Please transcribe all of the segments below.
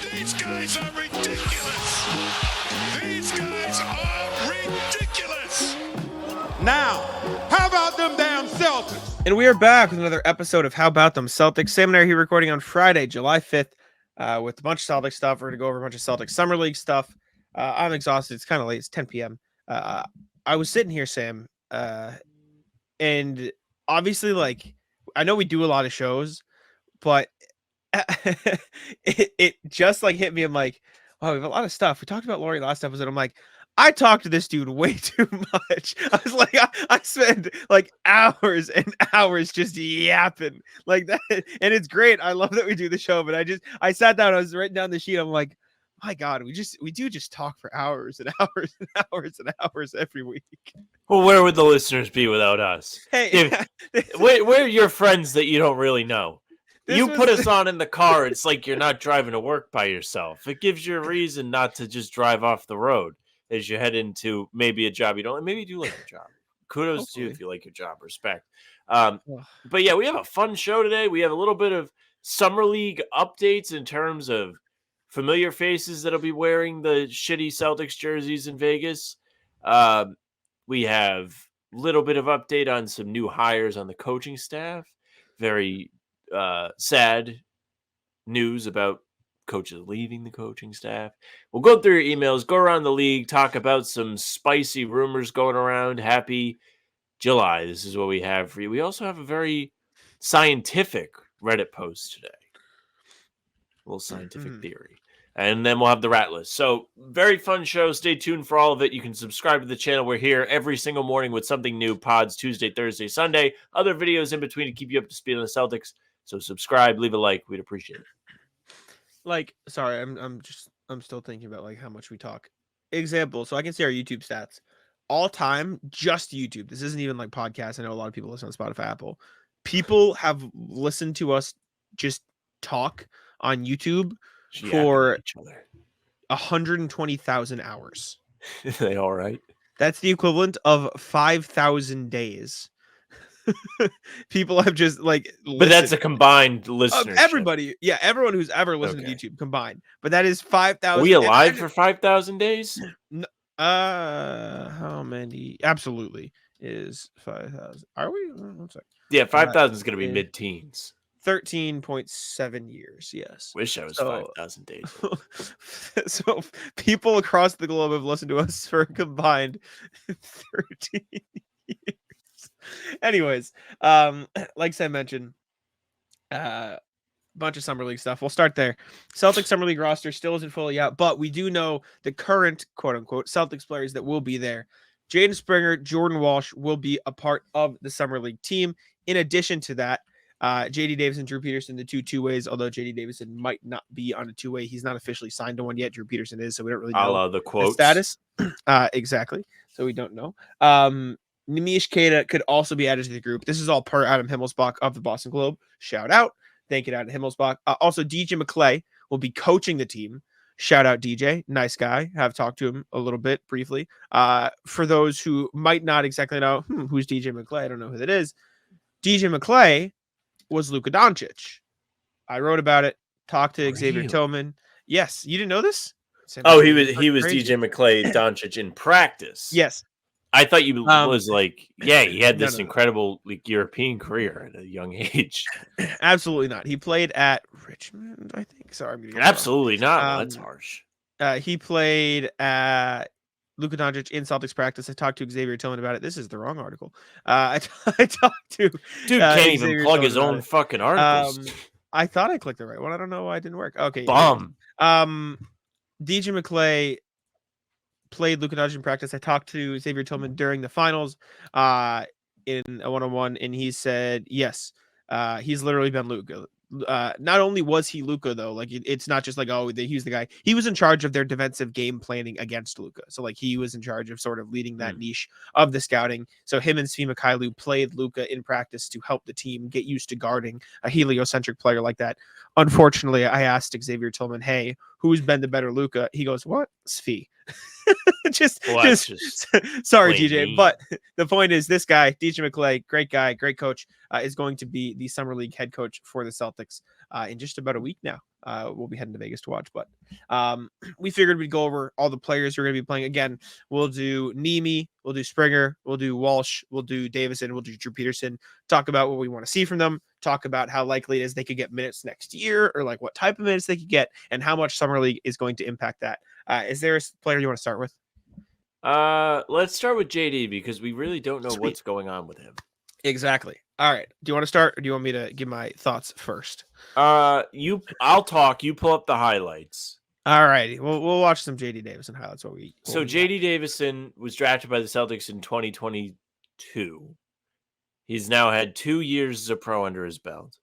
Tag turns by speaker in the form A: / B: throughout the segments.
A: These guys are ridiculous. These guys are ridiculous.
B: Now, how about them damn Celtics?
C: And we are back with another episode of How About Them Celtics. Sam and I are here recording on Friday, July 5th, with a bunch of Celtics stuff. We're going to go over a bunch of Celtics Summer League stuff. I'm exhausted. It's kind of late. It's 10 p.m. I was sitting here, Sam, and obviously, like, I know we do a lot of shows, but it just, like, hit me. I'm like, wow, we have a lot of stuff. We talked about Lauri last episode. I'm like, I talked to this dude way too much. I was like, I spend like hours and hours just yapping like that. And it's great. I love that we do the show, but I sat down, I was writing down the sheet. I'm like, my God, we do just talk for hours and hours and hours and hours every week.
D: Well, where would the listeners be without us?
C: Hey,
D: we're your friends that you don't really know. You put us on in the car. It's like you're not driving to work by yourself. It gives you a reason not to just drive off the road as you head into maybe a job you don't like. Maybe you do like your job. Kudos to you if you like your job. Respect. But yeah, we have a fun show today. We have a little bit of Summer League updates in terms of familiar faces that'll be wearing the shitty Celtics jerseys in Vegas. We have a little bit of update on some new hires on the coaching staff. Very sad news about coaches leaving the coaching staff. We'll go through your emails, go around the league, talk about some spicy rumors going around. Happy July. This is what we have for you. We also have a very scientific Reddit post today. A little scientific theory. And then we'll have the rat list. So very fun show. Stay tuned for all of it. You can subscribe to the channel. We're here every single morning with something new. Pods Tuesday, Thursday, Sunday. Other videos in between to keep you up to speed on the Celtics. So subscribe, leave a like. We'd appreciate it.
C: like, sorry, I'm still thinking about like how much we talk. Example, so I can see our YouTube stats all time, just YouTube. This isn't even like podcasts. I know a lot of people listen on Spotify, Apple. People have listened to us just talk on YouTube for 120,000 hours.
D: They all right?
C: That's the equivalent of 5,000 days. People have just like
D: but that's a combined listenership.
C: Everybody, yeah, everyone who's ever listened to YouTube combined. But that is 5,000.
D: Are we alive for 5,000 days?
C: How many? Absolutely is 5,000. Are we? One sec.
D: Yeah, 5,000 is going to be mid-teens.
C: 13.7 years. Yes.
D: Wish I was 5,000 days.
C: So people across the globe have listened to us for a combined 13 years. Anyways, like I mentioned, bunch of Summer League stuff. We'll start there. Celtics Summer League roster still isn't fully out, but we do know the current quote unquote Celtics players that will be there. Jaden Springer, Jordan Walsh will be a part of the Summer League team. In addition to that, JD Davison, Drew Peterson, the two-ways, although JD Davison might not be on a two-way. He's not officially signed to one yet. Drew Peterson is, so we don't really know
D: the quotes.
C: Status. Exactly. So we don't know. Nimish Keita could also be added to the group. This is all per Adam Himmelsbach of the Boston Globe. Shout out. Thank you, Adam Himmelsbach. Also, DJ McClay will be coaching the team. Shout out, DJ. Nice guy. Have talked to him a little bit briefly. For those who might not exactly know, who's DJ McClay? I don't know who that is. DJ McClay was Luka Doncic. I wrote about it. Talked to Xavier Tillman. Yes. You didn't know this?
D: He was DJ McClay Doncic in practice.
C: Yes.
D: I thought you was like, yeah, he had this incredible like European career at a young age.
C: Absolutely not. He played at Richmond, I think. Sorry, I'm getting
D: absolutely not. That's harsh.
C: He played at Luka Doncic in Celtics practice. I talked to Xavier Tillman about it. This is the wrong article. I talked to
D: dude can't even plug his own fucking articles.
C: I thought I clicked the right one. I don't know why it didn't work. Okay,
D: bomb.
C: DJ McClay played Luka Doncic in practice. I talked to Xavier Tillman during the finals in a one-on-one, and he said yes. He's literally been Luka. Not only was he Luka though, like it's not just like he's the guy. He was in charge of their defensive game planning against Luka. So like he was in charge of sort of leading that niche of the scouting. So him and Svi Mykhailiuk played Luka in practice to help the team get used to guarding a heliocentric player like that. Unfortunately, I asked Xavier Tillman, "Hey, who's been the better Luka?" He goes, "What? Svi." just sorry, DJ.
D: Mean.
C: But the point is, this guy, DJ McClay, great guy, great coach, is going to be the Summer League head coach for the Celtics in just about a week now. we'll be heading to Vegas to watch. But we figured we'd go over all the players who are going to be playing. Again, we'll do Nemi, we'll do Springer, we'll do Walsh, we'll do Davison, we'll do Drew Peterson, talk about what we want to see from them, talk about how likely it is they could get minutes next year, or like what type of minutes they could get, and how much Summer League is going to impact that. Is there a player you want to start with?
D: Let's start with JD because we really don't know what's going on with him.
C: Exactly. All right. Do you want to start, or do you want me to give my thoughts first?
D: I'll talk. You pull up the highlights.
C: All righty. We'll watch some JD Davison highlights.
D: JD Davison was drafted by the Celtics in 2022. He's now had 2 years as a pro under his belt.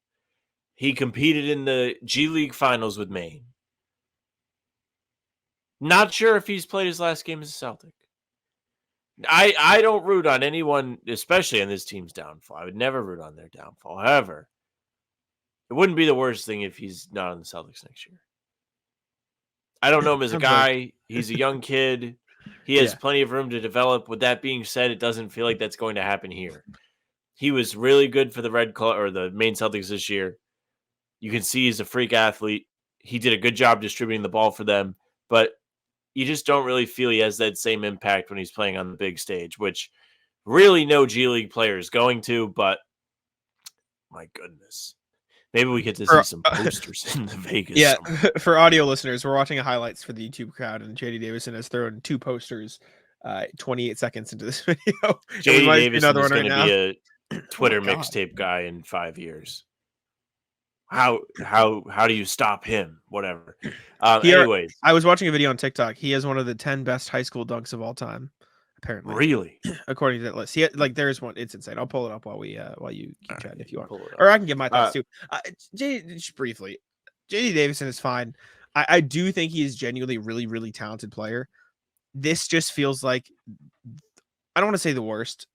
D: He competed in the G League Finals with Maine. Not sure if he's played his last game as a Celtic. I don't root on anyone, especially on this team's downfall. I would never root on their downfall. However, it wouldn't be the worst thing if he's not on the Celtics next year. I don't know him as a guy. He's a young kid. He has plenty of room to develop. With that being said, it doesn't feel like that's going to happen here. He was really good for the the Maine Celtics this year. You can see he's a freak athlete. He did a good job distributing the ball for them, but you just don't really feel he has that same impact when he's playing on the big stage, which really no G League player is going to, but my goodness. Maybe we get to see some posters in the Vegas.
C: Yeah, for audio listeners, we're watching highlights for the YouTube crowd, and JD Davison has thrown 2 posters 28 seconds into this video.
D: JD Davison is going to be a Twitter mixtape guy in 5 years. How do you stop him? Whatever. Anyways,
C: I was watching a video on TikTok. He has one of the 10 best high school dunks of all time, apparently.
D: Really?
C: According to that list, there's one. It's insane. I'll pull it up while you keep chatting if you want, or I can get my thoughts too. Just briefly, JD Davison is fine. I do think he is genuinely really, really talented player. This just feels like, I don't want to say the worst.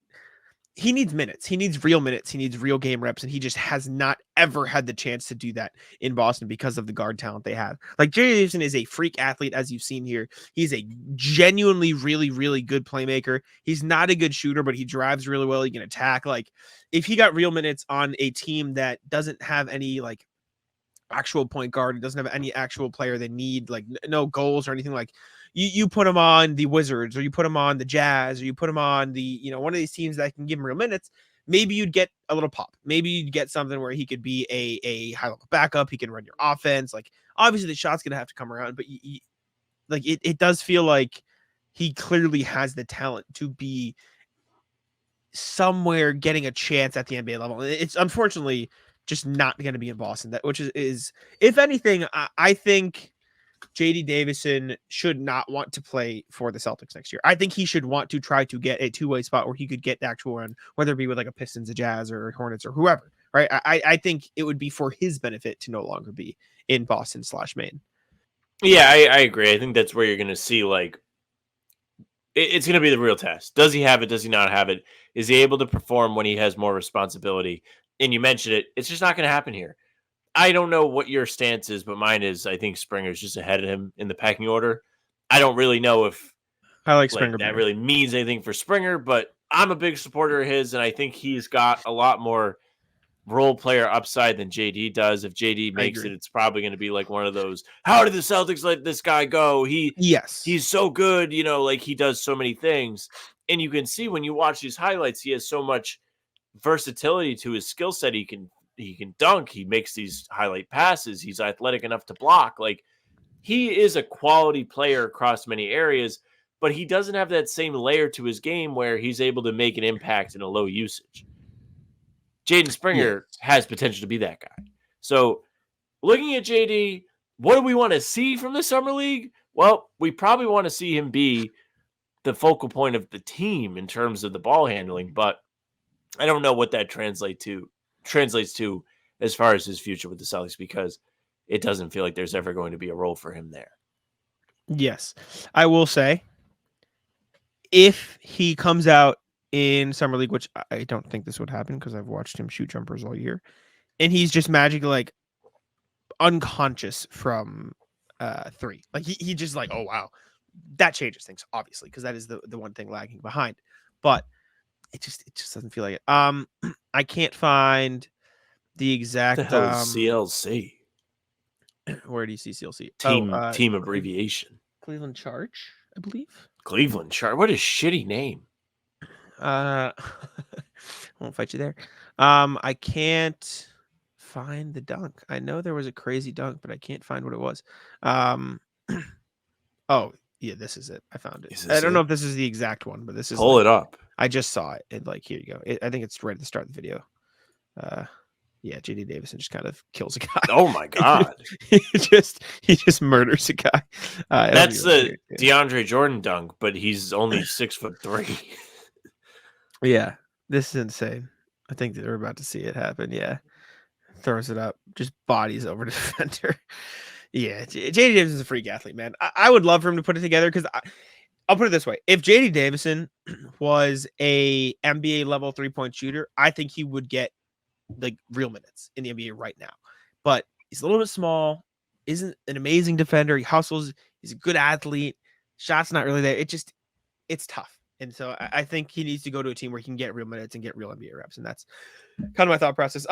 C: He needs minutes. He needs real minutes. He needs real game reps, and he just has not ever had the chance to do that in Boston because of the guard talent they have. Like, Jerry Davison is a freak athlete, as you've seen here. He's a genuinely really, really good playmaker. He's not a good shooter, but he drives really well. He can attack. Like, if he got real minutes on a team that doesn't have any like actual point guard, it doesn't have any actual player they need, like no goals or anything, like you put him on the Wizards, or you put him on the Jazz, or you put him on the, one of these teams that can give him real minutes, maybe you'd get a little pop. Maybe you'd get something where he could be a high level backup. He can run your offense. Like, obviously the shot's going to have to come around, but it does feel like he clearly has the talent to be somewhere getting a chance at the NBA level. It's unfortunately just not going to be in Boston, which is if anything, I think JD Davison should not want to play for the Celtics next year. I think he should want to try to get a two-way spot where he could get the actual run, whether it be with like a Pistons, a Jazz, or Hornets, or whoever, right? I think it would be for his benefit to no longer be in Boston/Maine.
D: Yeah, I agree. I think that's where you're going to see, like, it's going to be the real test. Does he have it? Does he not have it? Is he able to perform when he has more responsibility? And you mentioned it. It's just not going to happen here. I don't know what your stance is, but mine is I think Springer's just ahead of him in the pecking order. I don't really know if
C: I like Springer.
D: That really means anything for Springer, but I'm a big supporter of his, and I think he's got a lot more role player upside than JD does. If JD makes it, it's probably going to be like one of those, how did the Celtics let this guy go? He's so good, like he does so many things. And you can see when you watch these highlights, he has so much versatility to his skill set. He can dunk. He makes these highlight passes. He's athletic enough to block. Like, he is a quality player across many areas, but he doesn't have that same layer to his game where he's able to make an impact in a low usage. Jaden Springer has potential to be that guy. So looking at JD, what do we want to see from the Summer League? Well, we probably want to see him be the focal point of the team in terms of the ball handling, but I don't know what that translates to as far as his future with the Celtics, because it doesn't feel like there's ever going to be a role for him there.
C: Yes. I will say, if he comes out in Summer League, which I don't think this would happen because I've watched him shoot jumpers all year, and he's just magically like unconscious from 3. Like he just like, oh wow, that changes things, obviously, because that is the one thing lagging behind. But it just doesn't feel like it. I can't find the exact
D: CLC.
C: Where do you see CLC?
D: Team abbreviation.
C: Cleveland Charge, I believe.
D: Cleveland Charge. What a shitty name.
C: Won't fight you there. I can't find the dunk. I know there was a crazy dunk, but I can't find what it was. Oh yeah, this is it. I found it. I don't know if this is the exact one, but this is.
D: Pull it up.
C: I just saw it. And like, here you go. I think it's right at the start of the video. Yeah, JD Davison just kind of kills a guy.
D: Oh my god.
C: he just murders a guy.
D: That's the DeAndre Jordan dunk, but he's only 6'3".
C: Yeah, this is insane. I think that we're about to see it happen. Yeah, throws it up, just bodies over the defender. Yeah, JD Davison's a freak athlete, man. I would love for him to put it together because I'll put it this way: if JD Davison was a NBA level 3-point shooter, I think he would get like real minutes in the NBA right now. But he's a little bit small, isn't an amazing defender. He hustles. He's a good athlete. Shot's not really there. It's tough. And so I think he needs to go to a team where he can get real minutes and get real NBA reps. And that's kind of my thought process.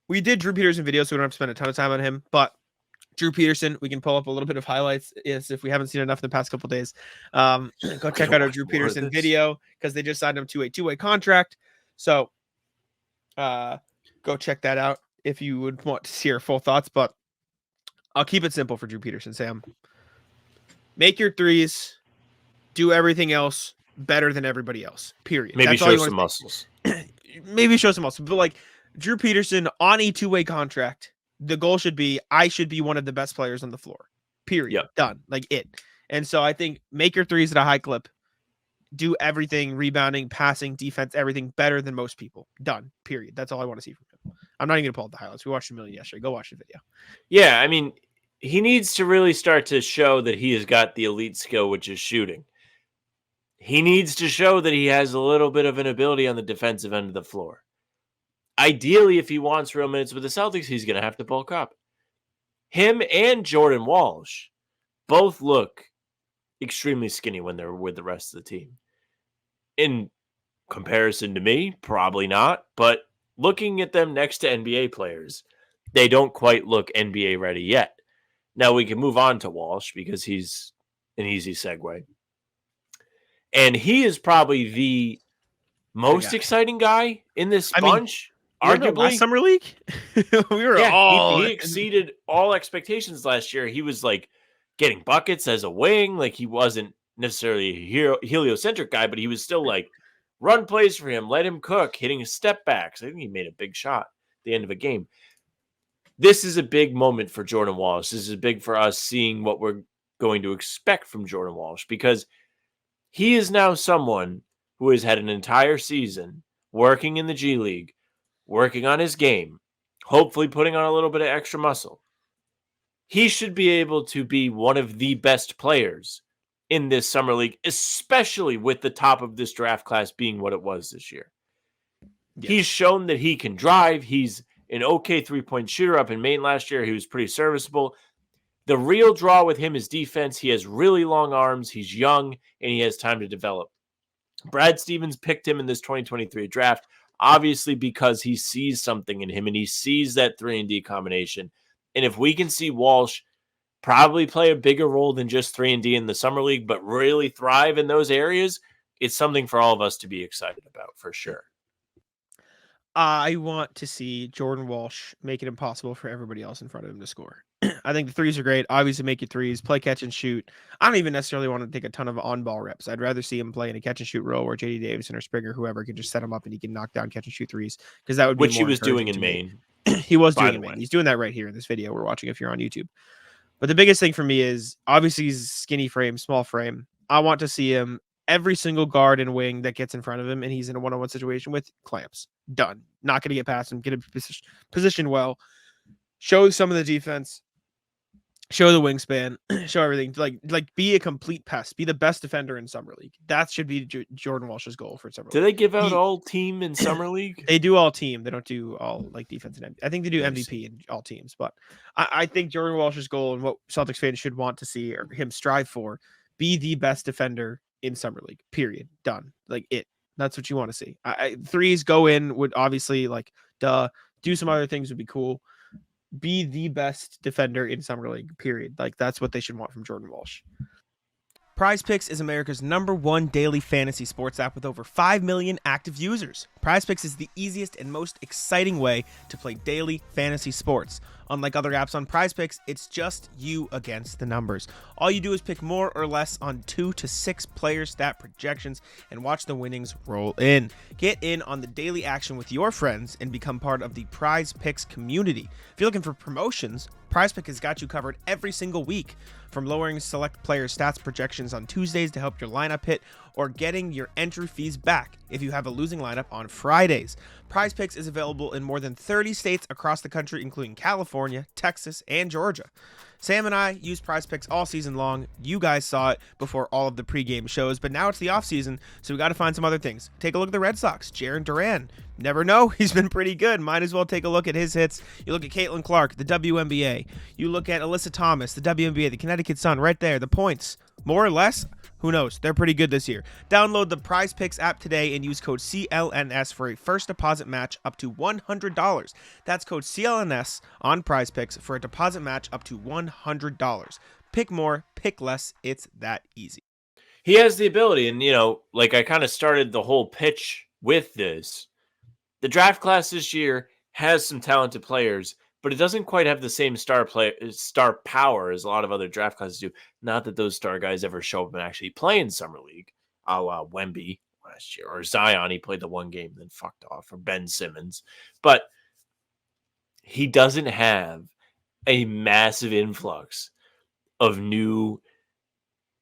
C: We did Drew Peterson videos, so we don't have to spend a ton of time on him. But Drew Peterson, we can pull up a little bit of highlights if we haven't seen enough in the past couple of days. Go check out our Drew Peterson video because they just signed him to a 2-way contract. So go check that out if you would want to see our full thoughts. But I'll keep it simple for Drew Peterson, Sam. Make your threes. Do everything else better than everybody else. Period.
D: Maybe show some muscles.
C: Maybe show some muscles. But like Drew Peterson on a 2-way contract, the goal should be I should be one of the best players on the floor. Period.
D: Yep.
C: Done. Like it. And so I think make your threes at a high clip. Do everything, rebounding, passing, defense, everything better than most people. Done. Period. That's all I want to see from him. I'm not even going to pull up the highlights. We watched a million yesterday. Go watch the video.
D: Yeah, I mean, he needs to really start to show that he has got the elite skill, which is shooting. He needs to show that he has a little bit of an ability on the defensive end of the floor. Ideally, if he wants real minutes with the Celtics, he's going to have to bulk up. Him and Jordan Walsh both look extremely skinny when they're with the rest of the team. In comparison to me, probably not. But looking at them next to NBA players, they don't quite look NBA ready yet. Now we can move on to Walsh because he's an easy segue. And he is probably the most exciting guy in this bunch, arguably.
C: Last Summer League, we were
D: he exceeded all expectations last year. He was like getting buckets as a wing. Like he wasn't necessarily a heliocentric guy, but he was still like run plays for him, let him cook, hitting his step backs. I think he made a big shot at the end of a game. This is a big moment for Jordan Walsh. This is big for us seeing what we're going to expect from Jordan Walsh because he is now someone who has had an entire season working in the G League, working on his game, hopefully putting on a little bit of extra muscle. He should be able to be one of the best players in this summer league, especially with the top of this draft class being what it was this year. Yes. He's shown that he can drive. He's an okay 3-point shooter. Up in Maine last year, he was pretty serviceable. The real draw with him is defense. He has really long arms. He's young, and he has time to develop. Brad Stevens picked him in this 2023 draft, obviously because he sees something in him, and he sees that 3-and-D combination. And if we can see Walsh probably play a bigger role than just 3-and-D in the Summer League, but really thrive in those areas, it's something for all of us to be excited about, for sure.
C: I want to see Jordan Walsh make it impossible for everybody else in front of him to score. I think the threes are great. Obviously, make your threes, play catch and shoot. I don't even necessarily want to take a ton of on-ball reps. I'd rather see him play in a catch and shoot role where JD Davison or Springer, whoever, can just set him up and he can knock down catch and shoot threes because that would be
D: which he was doing in Maine.
C: He was doing it in Maine. He's doing that right here in this video we're watching if you're on YouTube. But the biggest thing for me is obviously he's skinny frame, small frame. I want to see him every single guard and wing that gets in front of him and he's in a one-on-one situation with clamps. Done. Not going to get past him. Get him positioned well. Show some of the defense. Show the wingspan. Show everything. Like be a complete pest. Be the best defender in Summer League. That should be Jordan Walsh's goal for Summer League.
D: Do they give out all team in Summer League?
C: They do all team. They don't do all like defense and MVP. I think they do
D: Nice.
C: MVP in all teams. But I think Jordan Walsh's goal and what Celtics fans should want to see or him strive for, be the best defender in Summer League. Period. Done. Like it. That's what you want to see. Threes go in would obviously do some other things would be cool. be the best defender in Summer League, period. Like, that's what they should want from Jordan Walsh. PrizePicks is America's #1 daily fantasy sports app with over 5 million active users. PrizePicks is the easiest and most exciting way to play daily fantasy sports. Unlike other apps on PrizePicks, it's just you against the numbers. All you do is pick more or less on 2 to 6 player stat projections and watch the winnings roll in. Get in on the daily action with your friends and become part of the PrizePicks community. If you're looking for promotions, PrizePicks has got you covered every single week. From lowering select player stats projections on Tuesdays to help your lineup hit, or getting your entry fees back if you have a losing lineup on Fridays. PrizePicks is available in more than 30 states across the country, including California, Texas, and Georgia. Sam and I use PrizePicks all season long. You guys saw it before all of the pregame shows, but now it's the offseason, so we got to find some other things. Take a look at the Red Sox. Jarren Duran. Never know. He's been pretty good. Might as well take a look at his hits. You look at Caitlin Clark, the WNBA. You look at Alyssa Thomas, the WNBA, the Connecticut Sun, right there. The points. More or less? Who knows? They're pretty good this year. Download the PrizePicks app today and use code CLNS for a first deposit match up to $100. That's code CLNS on PrizePicks for a deposit match up to $100. Pick more, pick less. It's that easy.
D: He has the ability, and like I kind of started the whole pitch with this. The draft class this year has some talented players, but it doesn't quite have the same star power as a lot of other draft classes do. Not that those star guys ever show up and actually play in Summer League, a la Wemby last year, or Zion. He played the one game and then fucked off, or Ben Simmons. But he doesn't have a massive influx of new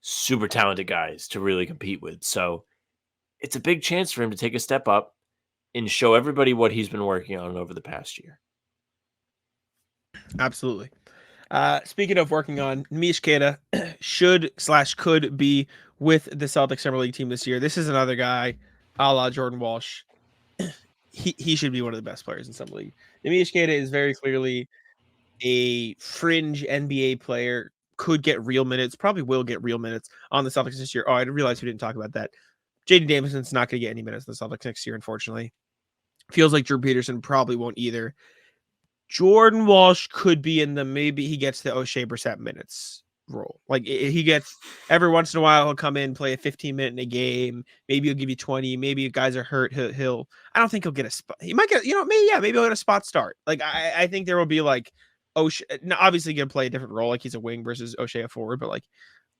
D: super talented guys to really compete with. So it's a big chance for him to take a step up and show everybody what he's been working on over the past year.
C: Absolutely. Speaking of working on, Neemias Queta could be with the Celtics Summer League team this year. This is another guy, a la Jordan Walsh. He should be one of the best players in Summer League. Neemias Queta is very clearly a fringe NBA player, could get real minutes, probably will get real minutes on the Celtics this year. Oh, I realized we didn't talk about that. Jaden Davison's not going to get any minutes in the Celtics next year, unfortunately. Feels like Drew Peterson probably won't either. Jordan Walsh could be in the maybe he gets the O'Shea Brissett minutes role. Like he gets every once in a while he'll come in, play a 15-minute in a game. Maybe he'll give you 20. Maybe if guys are hurt, he'll I don't think he'll get a spot. He might get, maybe he'll get a spot start. Like I think there will be like O'Shea, obviously gonna play a different role, like he's a wing versus O'Shea a forward, but like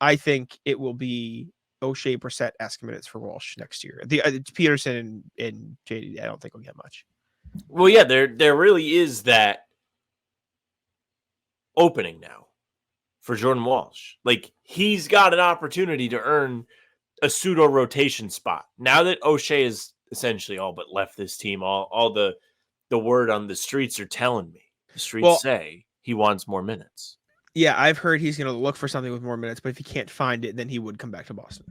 C: I think it will be O'Shea Brissett-esque minutes for Walsh next year. The Peterson and JD, I don't think will get much.
D: Well, yeah, there really is that opening now for Jordan Walsh. Like, he's got an opportunity to earn a pseudo rotation spot. Now that O'Shea is essentially all but left this team, all the word on the streets are telling me. The streets say he wants more minutes.
C: Yeah, I've heard he's going to look for something with more minutes, but if he can't find it, then he would come back to Boston.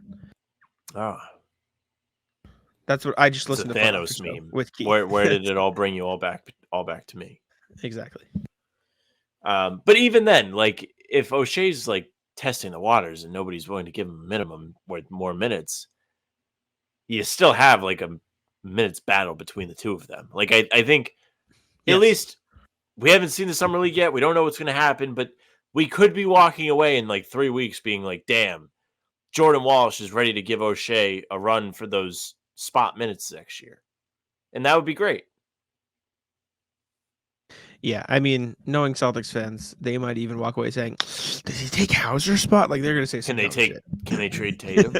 C: That's what I just listened to.
D: Thanos meme
C: with Keith.
D: Where did it all bring you all back to me?
C: Exactly.
D: But even then, like if O'Shea's like testing the waters and nobody's willing to give him a minimum with more minutes, you still have like a minutes battle between the two of them. Like I think at least we haven't seen the Summer League yet. We don't know what's going to happen, but we could be walking away in like 3 weeks being like, damn, Jordan Walsh is ready to give O'Shea a run for those spot minutes next year. And that would be great.
C: Yeah, I mean, knowing Celtics fans, they might even walk away saying, does he take Hauser's spot? Like, they're going to say some
D: Can they trade Tatum?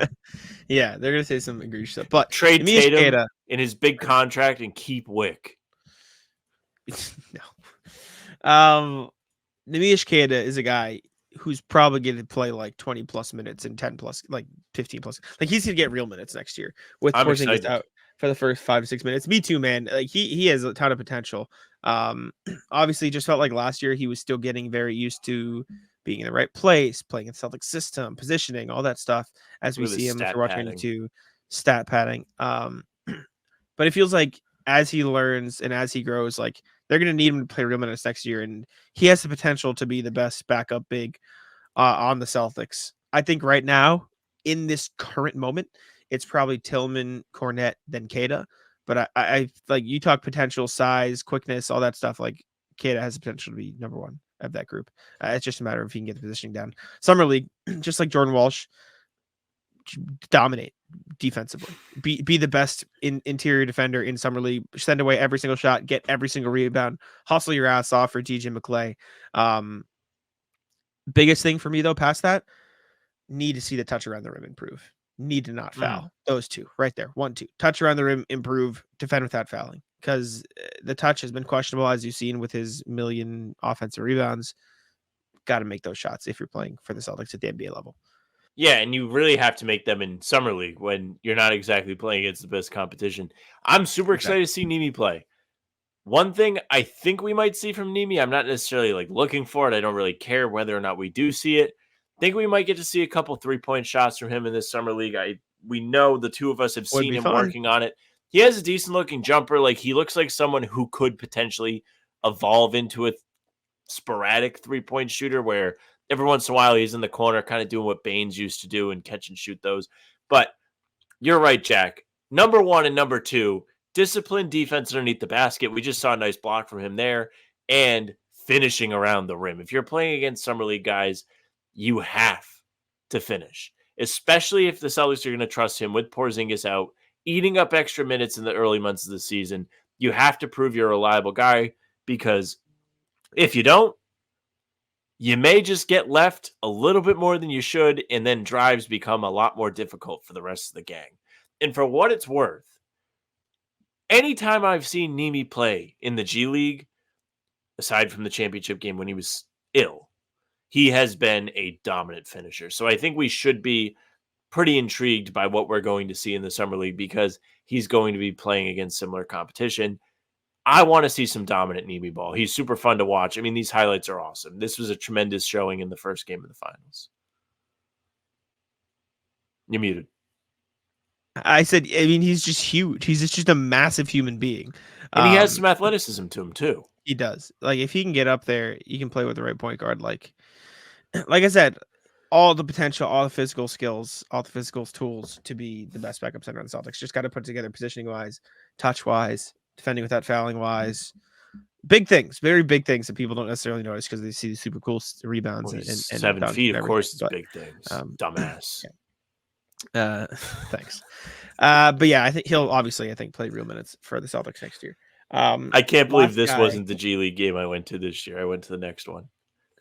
C: Yeah, they're going to say some egregious stuff. But
D: trade Tatum in his big contract and keep Wick.
C: No. Neemias Queta is a guy who's probably going to play like 20 plus minutes and 10 plus, like 15 plus. Like he's going to get real minutes next year with Porzingis out for the first 5 to 6 minutes. Me too, man. Like he has a ton of potential. Obviously just felt like last year he was still getting very used to being in the right place, playing in Celtics system, positioning, all that stuff as we see him if you're watching into stat padding. But it feels like as he learns and as he grows, like they're going to need him to play real minutes next year. And he has the potential to be the best backup big on the Celtics. I think right now in this current moment, it's probably Tillman, Cornette, then Queta. But I like you talk potential, size, quickness, all that stuff. Like Queta has the potential to be number one of that group. It's just a matter of if he can get the positioning down. Summer League, just like Jordan Walsh, dominate defensively. Be the best interior defender in Summer League. Send away every single shot. Get every single rebound. Hustle your ass off for DJ McClay. Biggest thing for me, though, past that, need to see the touch around the rim improve. Need to not foul. Those two right there. 1, 2. Touch around the rim, improve, defend without fouling. Because the touch has been questionable, as you've seen with his million offensive rebounds. Got to make those shots if you're playing for the Celtics at the NBA level.
D: Yeah, and you really have to make them in Summer League when you're not exactly playing against the best competition. I'm super excited to see Nimi play. One thing I think we might see from Nimi, I'm not necessarily like looking for it. I don't really care whether or not we do see it. I think we might get to see a couple 3-point shots from him in this Summer League. We know the two of us have seen him working on it. He has a decent looking jumper. Like, he looks like someone who could potentially evolve into a sporadic 3-point shooter where every once in a while he's in the corner kind of doing what Baines used to do and catch and shoot those. But you're right, Jack. Number 1 and number 2, disciplined defense underneath the basket. We just saw a nice block from him there, and finishing around the rim. If you're playing against Summer League guys, you have to finish, especially if the Celtics are going to trust him with Porzingis out, eating up extra minutes in the early months of the season. You have to prove you're a reliable guy, because if you don't, you may just get left a little bit more than you should, and then drives become a lot more difficult for the rest of the gang. And for what it's worth, anytime I've seen Nimi play in the G League, aside from the championship game when he was ill, he has been a dominant finisher. So I think we should be pretty intrigued by what we're going to see in the Summer League, because he's going to be playing against similar competition. I want to see some dominant Nimi ball. He's super fun to watch. I mean, these highlights are awesome. This was a tremendous showing in the first game of the finals. You're muted.
C: I said, I mean, he's just huge. He's just a massive human being.
D: And he has some athleticism to him, too.
C: He does. Like, if he can get up there, he can play with the right point guard. Like I said, all the potential, all the physical skills, all the physical tools to be the best backup center on the Celtics. Just got to put together positioning-wise, touch-wise, defending without fouling-wise. Big things, very big things that people don't necessarily notice because they see the super cool rebounds.
D: Well,
C: and
D: 7 feet, of course, it's big things. Dumbass.
C: Yeah. Thanks. But yeah, I think he'll obviously, play real minutes for the Celtics next year.
D: I can't believe this wasn't the G League game I went to this year. I went to the next one.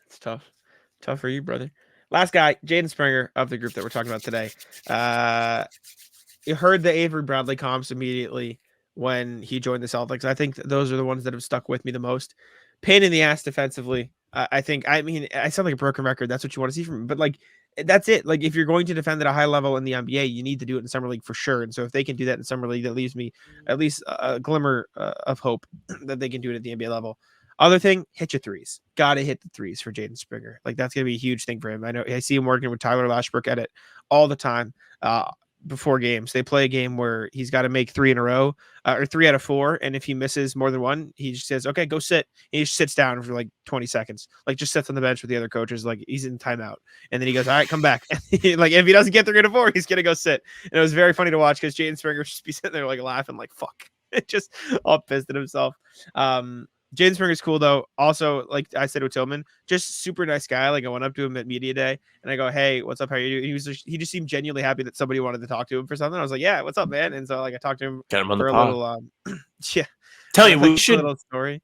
C: It's tough for you, brother. Last guy, Jaden Springer of the group that we're talking about today. You heard the Avery Bradley comps immediately when he joined the Celtics. I think those are the ones that have stuck with me the most. Pain in the ass defensively. I sound like a broken record. That's what you want to see from him. But like, that's it. Like, if you're going to defend at a high level in the NBA, you need to do it in Summer League for sure. And so if they can do that in Summer League, that leaves me at least a glimmer of hope that they can do it at the NBA level. Other thing, hit your threes. Got to hit the threes for Jaden Springer. Like, that's going to be a huge thing for him. I know I see him working with Tyler Lashbrook at it all the time. Before games, they play a game where he's got to make 3 in a row or 3 out of 4. And if he misses more than one, he just says, okay, go sit. And he just sits down for like 20 seconds, like just sits on the bench with the other coaches. Like, he's in timeout. And then he goes, all right, come back. Like, if he doesn't get 3 out of 4, he's going to go sit. And it was very funny to watch because Jaden Springer just be sitting there like laughing, like, fuck, just all pissed at himself. Jaden Springer's cool though. Also, like I said with Tillman, just super nice guy. Like, I went up to him at media day and I go, "Hey, what's up? How are you doing?" He just seemed genuinely happy that somebody wanted to talk to him for something. I was like, "Yeah, what's up, man?" And so like I talked to him,
D: Get him on
C: for
D: the
C: a
D: pod.
C: little. Yeah.
D: Tell you, we
C: a
D: should.
C: Little story.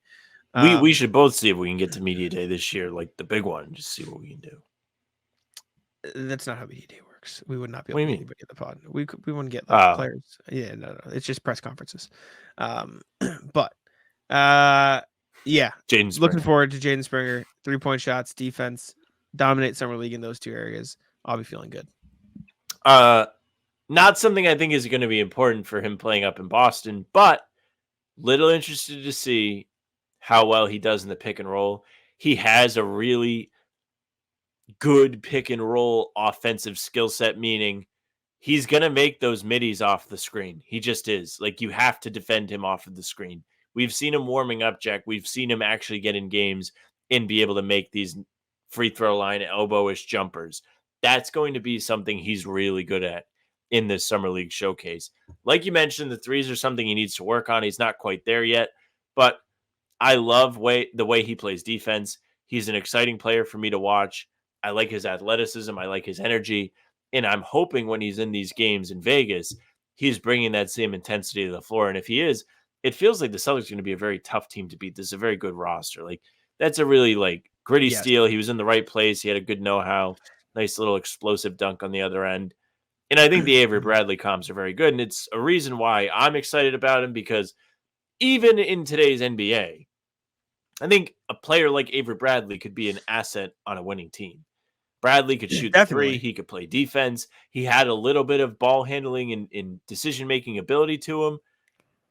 D: We should both see if we can get to media day this year, like the big one. Just see what we can do.
C: That's not how media day works. We would not be
D: What do
C: able
D: you
C: to
D: mean?
C: get anybody in the pod. We wouldn't get like, players. Yeah, no. It's just press conferences. But yeah.
D: Jaden Springer.
C: Looking forward to Jaden Springer. 3-point shots, defense, dominate Summer League in those 2 areas. I'll be feeling good.
D: Not something I think is going to be important for him playing up in Boston, but little interested to see how well he does in the pick and roll. He has a really good pick and roll offensive skill set, meaning he's going to make those middies off the screen. He just is. Like, you have to defend him off of the screen. We've seen him warming up, Jack. We've seen him actually get in games and be able to make these free throw line elbowish jumpers. That's going to be something he's really good at in this Summer League showcase. Like you mentioned, the threes are something he needs to work on. He's not quite there yet, but I love the way he plays defense. He's an exciting player for me to watch. I like his athleticism. I like his energy. And I'm hoping when he's in these games in Vegas, he's bringing that same intensity to the floor. And if he is, it feels like the Celtics are going to be a very tough team to beat. This is a very good roster. Like, that's a really gritty
C: Yes.
D: steal. He was in the right place. He had a good know-how. Nice little explosive dunk on the other end. And I think the Avery Bradley comps are very good. And it's a reason why I'm excited about him, because even in today's NBA, I think a player like Avery Bradley could be an asset on a winning team. Bradley could shoot the three. He could play defense. He had a little bit of ball handling and decision-making ability to him.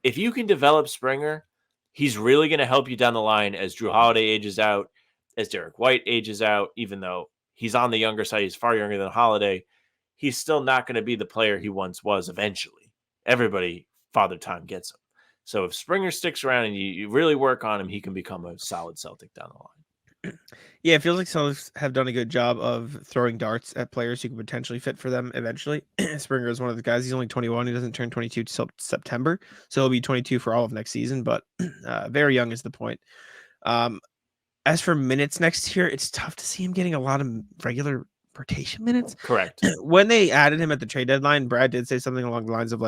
D: If you can develop Springer, he's really going to help you down the line as Drew Holiday ages out, as Derek White ages out, even though he's on the younger side. He's far younger than Holiday. He's still not going to be the player he once was eventually. Everybody, Father Time gets him. So if Springer sticks around and you really work on him, he can become a solid Celtic down the line.
C: Yeah, it feels like Celtics have done a good job of throwing darts at players who could potentially fit for them eventually. Springer is one of the guys. He's only 21. He doesn't turn 22 till September, so he'll be 22 for all of next season, but very young is the point. As for minutes next year, it's tough to see him getting a lot of regular rotation minutes.
D: Correct.
C: When they added him at the trade deadline, Brad did say something along the lines of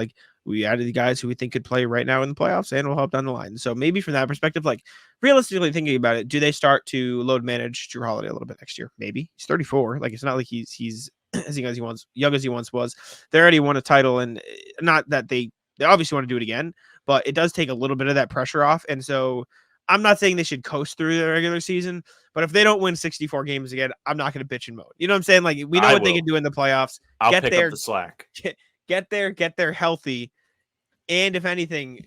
C: we added the guys who we think could play right now in the playoffs and will help down the line. So maybe from that perspective, realistically thinking about it, do they start to load manage Drew Holiday a little bit next year? Maybe. He's 34. It's not like he's as young as he once was. They already won a title, and not that they obviously want to do it again, but it does take a little bit of that pressure off. And so I'm not saying they should coast through the regular season, but if they don't win 64 games again, I'm not going to bitch and moan. You know what I'm saying? We know what they can do in the playoffs.
D: I'll pick up the slack.
C: Get there healthy. And if anything,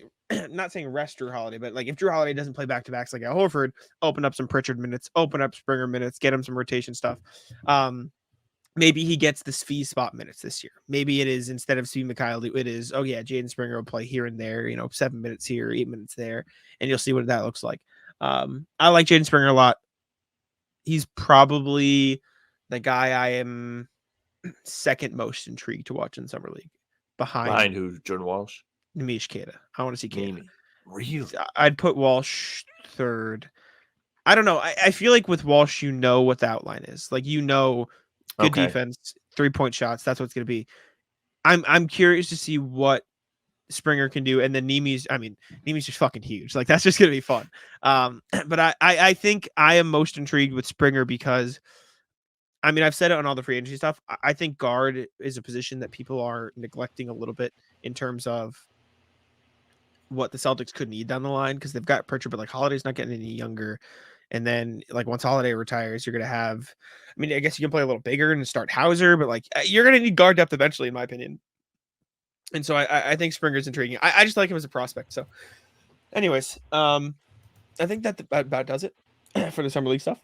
C: not saying rest Drew Holiday, but if Drew Holiday doesn't play back-to-backs like Al Horford, open up some Pritchard minutes, open up Springer minutes, get him some rotation stuff. Maybe he gets the Svi spot minutes this year. Maybe it is, instead of Svi Mikhail, it is, Jaden Springer will play here and there, 7 minutes here, 8 minutes there, and you'll see what that looks like. I like Jaden Springer a lot. He's probably the guy I am second most intrigued to watch in Summer League. Behind
D: who? Jordan Walsh?
C: Nemish Queta. I want to see Queta.
D: Really?
C: I'd put Walsh third. I don't know. I feel like with Walsh, what the outline is. Good defense, 3-point shots. That's what it's going to be. I'm curious to see what Springer can do. And then Nemi's just fucking huge. That's just going to be fun. But I think I am most intrigued with Springer because, I've said it on all the free agency stuff. I think guard is a position that people are neglecting a little bit in terms of what the Celtics could need down the line, because they've got Pritchard, but Holiday's not getting any younger. And then once Holiday retires, you're going to have, I guess you can play a little bigger and start Hauser, but you're going to need guard depth eventually, in my opinion. And so I think Springer's intriguing. I just like him as a prospect. So anyways, I think that about does it for the Summer League stuff.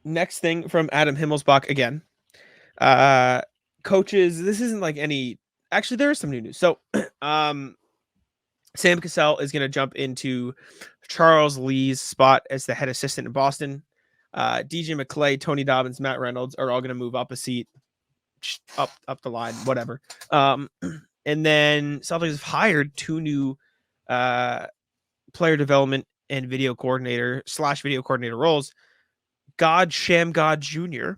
C: Next thing from Adam Himmelsbach again. Coaches, this isn't actually there is some new news. So Sam Cassell is going to jump into Charles Lee's spot as the head assistant in Boston. DJ McClay, Tony Dobbins, Matt Reynolds are all going to move up a seat, up the line, whatever. And then Celtics have hired 2 new player development and video coordinator roles. Sham God Jr.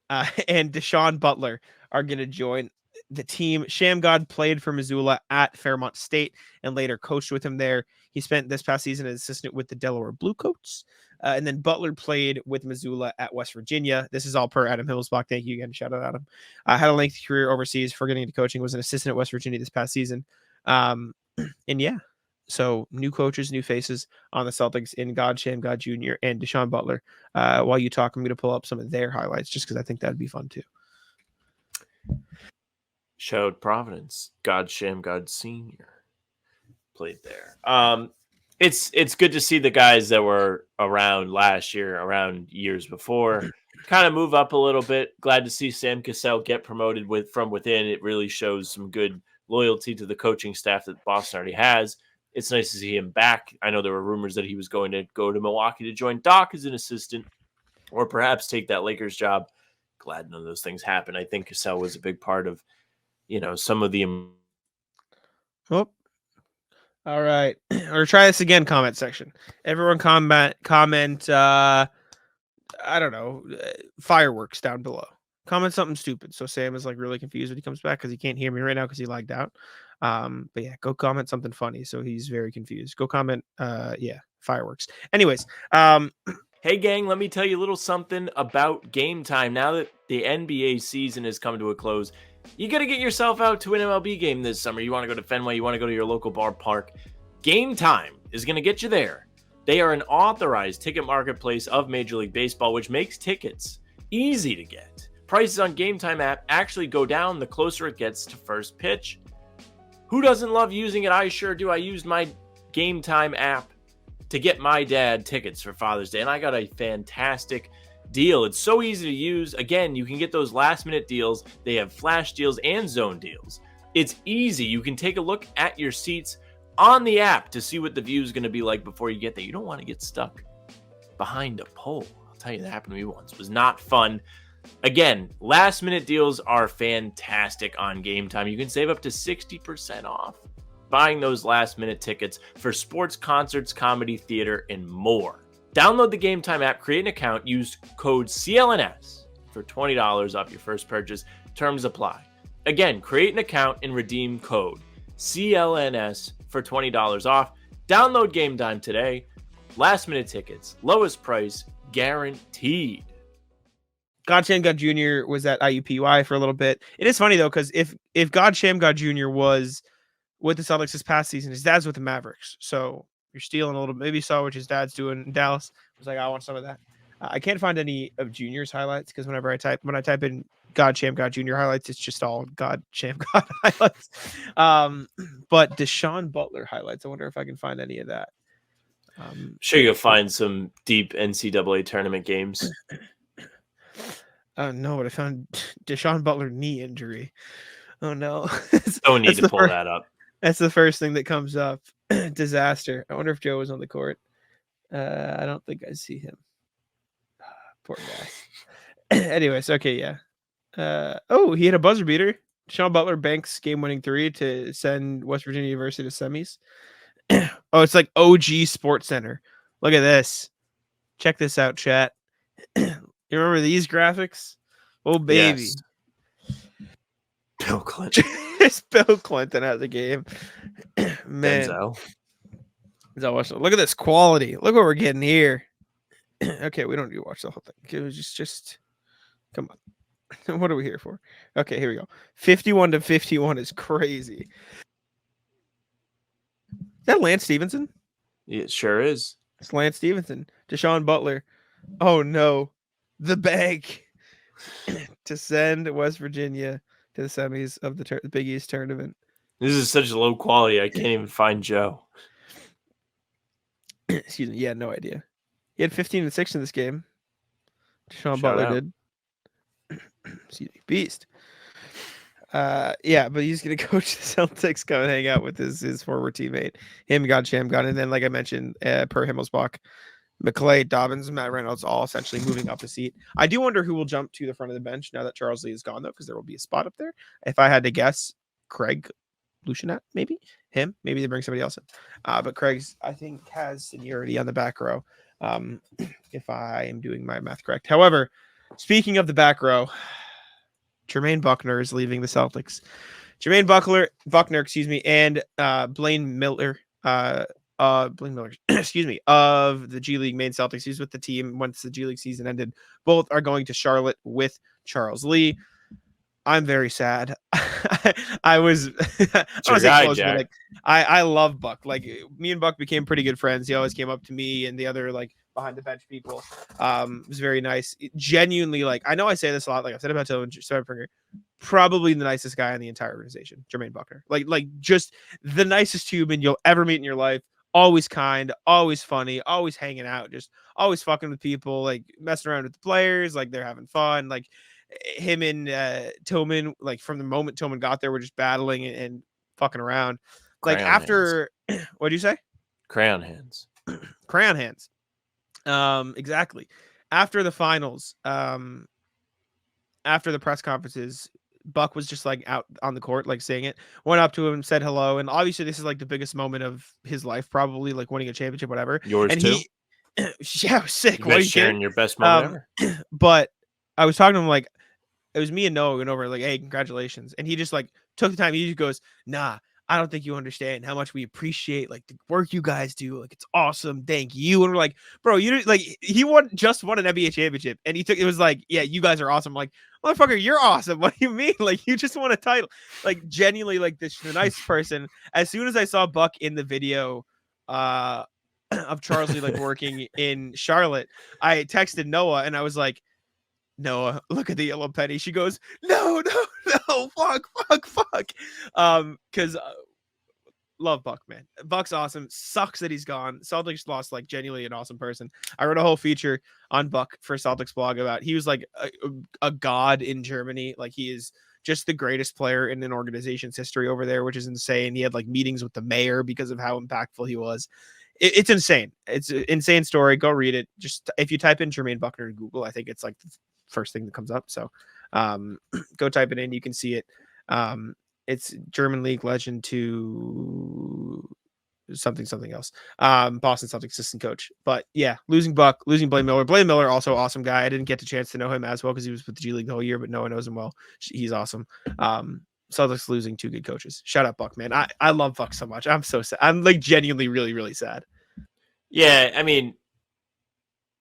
C: And Deshaun Butler are going to join the team. Shamgod played for Missoula at Fairmont State and later coached with him there. He spent this past season as assistant with the Delaware Bluecoats. And then Butler played with Missoula at West Virginia. This is all per Adam Himmelsbach. Thank you again. Shout out Adam. Had a lengthy career overseas before getting into coaching. Was an assistant at West Virginia this past season. And yeah, so new coaches, new faces on the Celtics in Shamgod Jr. and Deshaun Butler. While you talk, I'm going to pull up some of their highlights just because I think that'd be fun too.
D: Showed Providence. God Senior played there. It's good to see the guys that were around last year, around years before, kind of move up a little bit. Glad to see Sam Cassell get promoted from within. It really shows some good loyalty to the coaching staff that Boston already has. It's nice to see him back. I know there were rumors that he was going to go to Milwaukee to join Doc as an assistant, or perhaps take that Lakers job. Glad none of those things happened. I think Cassell was a big part of some of the.
C: Oh, All right. Or try this again, comment section. Everyone comment I don't know, fireworks down below. Comment something stupid. So Sam is like really confused when he comes back because he can't hear me right now because he lagged out. But yeah, go comment something funny. So he's very confused. Go comment, fireworks. Anyways,
D: Hey, gang, let me tell you a little something about Game Time. Now that the NBA season has come to a close, you got to get yourself out to an MLB game this summer. You want to go to Fenway, you want to go to your local park. Game Time is going to get you there. They are an authorized ticket marketplace of Major League Baseball, which makes tickets easy to get. Prices on Game Time app actually go down the closer it gets to first pitch. Who doesn't love using it? I sure do. I used my Game Time app to get my dad tickets for Father's Day, and I got a fantastic deal. It's so easy to use. Again, you can get those last-minute deals. They have flash deals and zone deals. It's easy. You can take a look at your seats on the app to see what the view is going to be like before you get there. You don't want to get stuck behind a pole. I'll tell you, that happened to me once. It was not fun. Again, last-minute deals are fantastic on Game Time. You can save up to 60% off buying those last-minute tickets for sports, concerts, comedy, theater, and more. Download the Game Time app, create an account, use code CLNS for $20 off your first purchase. Terms apply. Again, create an account and redeem code CLNS for $20 off. Download Game Time today. Last-minute tickets, lowest price, guaranteed.
C: God Shamgar Jr. was at IUPUI for a little bit. It is funny though, because if God Shamgar Jr. was with the Celtics this past season, his dad's with the Mavericks. So you're stealing a little bit. Maybe you saw what his dad's doing in Dallas. I was like, I want some of that. I can't find any of Junior's highlights because when I type in God Shamgar Jr. highlights, it's just all God Shamgar highlights. But Deshaun Butler highlights, I wonder if I can find any of that.
D: Sure, you'll find some deep NCAA tournament games.
C: No, but I found Deshaun Butler knee injury. Oh no.
D: Don't need to pull that up.
C: That's the first thing that comes up. Disaster. I wonder if Joe was on the court. I don't think I see him. Poor guy. Anyways, okay, yeah. He had a buzzer beater. Deshaun Butler banks game-winning 3 to send West Virginia University to semis. It's like OG Sports Center. Look at this. Check this out, chat. You remember these graphics? Oh, baby.
D: Yes. Bill Clinton.
C: It's Bill Clinton at the game. Man.
D: Denzel.
C: Look at this quality. Look what we're getting here. Okay, we don't need to watch the whole thing. It was just come on. What are we here for? Okay, here we go. 51-51 is crazy. Is that Lance Stevenson?
D: It sure is.
C: It's Lance Stevenson. Deshaun Butler. Oh no. The bank to send West Virginia to the semis of the Big East tournament.
D: This is such low quality. I can't even find Joe.
C: Excuse me. Yeah, no idea. He had 15 and 6 in this game. Deshaun
D: Shout
C: Butler
D: out.
C: did. Excuse me. Beast. Yeah, but he's gonna coach the Celtics, come and hang out with his former teammate, him, God Shamgar, and then like I mentioned, per Himmelsbach, McClay, Dobbins, and Matt Reynolds all essentially moving up a seat. I do wonder who will jump to the front of the bench now that Charles Lee is gone, though, because there will be a spot up there. If I had to guess, Craig Lucianat, maybe him. Maybe they bring somebody else in. But Craig's, I think, has seniority on the back row, if I am doing my math correct. However, speaking of the back row, Jermaine Bucknor is leaving the Celtics. Jermaine Bucknor, excuse me, and Blaine Miller, excuse me, of the G League Maine Celtics. He's with the team once the G League season ended. Both are going to Charlotte with Charles Lee. I'm very sad. I was I love Buck. Like, me and Buck became pretty good friends. He always came up to me and the other like behind the bench people. It was very nice. Genuinely, like, I know I say this a lot, like I've said about Springer, probably the nicest guy in the entire organization, Jermaine Bucknor. Like just the nicest human you'll ever meet in your life. Always kind, always funny, always hanging out, just always fucking with people, like messing around with the players, like they're having fun. Like him and Tillman, like from the moment Tillman got there, were just battling and fucking around. Like
D: Crayon
C: after hands. What'd you say?
D: Crayon hands.
C: Crayon hands. Exactly. After the finals, after the press conferences, Buck was just like out on the court, like saying it, went up to him, said hello. And obviously this is like the biggest moment of his life, probably like winning a championship, whatever.
D: Yours
C: and
D: too?
C: Yeah, it was sick.
D: You
C: What are
D: guys
C: you
D: sharing
C: kidding?
D: your best moment ever?
C: But I was talking to him like, it was me and Noah went over like, hey, congratulations. And he just like took the time. He just goes, nah, I don't think you understand how much we appreciate like the work you guys do. Like, it's awesome. Thank you. And we're like, bro, you like, he just won an NBA championship. And it was like, yeah, you guys are awesome. I'm like, motherfucker, you're awesome. What do you mean? Like, you just won a title. Like, genuinely, like the nice person. As soon as I saw Buck in the video, of Charles Lee like working in Charlotte, I texted Noah and I was like, Noah, look at the yellow penny. She goes, no, fuck. Because love Buck, man. Buck's awesome. Sucks that he's gone. Celtics lost like genuinely an awesome person. I wrote a whole feature on Buck for Celtics blog about he was like a god in Germany. Like, he is just the greatest player in an organization's history over there, which is insane. He had like meetings with the mayor because of how impactful he was. It's insane. It's an insane story. Go read it. Just if you type in Jermaine Bucknor in Google, I think it's like the first thing that comes up. So go type it in. You can see it. It's German league legend to something else. Boston Celtics assistant coach. But yeah, losing Buck, losing Blaine Miller. Blaine Miller, also awesome guy. I didn't get the chance to know him as well because he was with the G League the whole year, but no one knows him well. He's awesome. Celtics losing 2 good coaches. Shout out Buck, man. I love Buck so much. I'm so sad. I'm like genuinely really, really sad.
D: Yeah, I mean,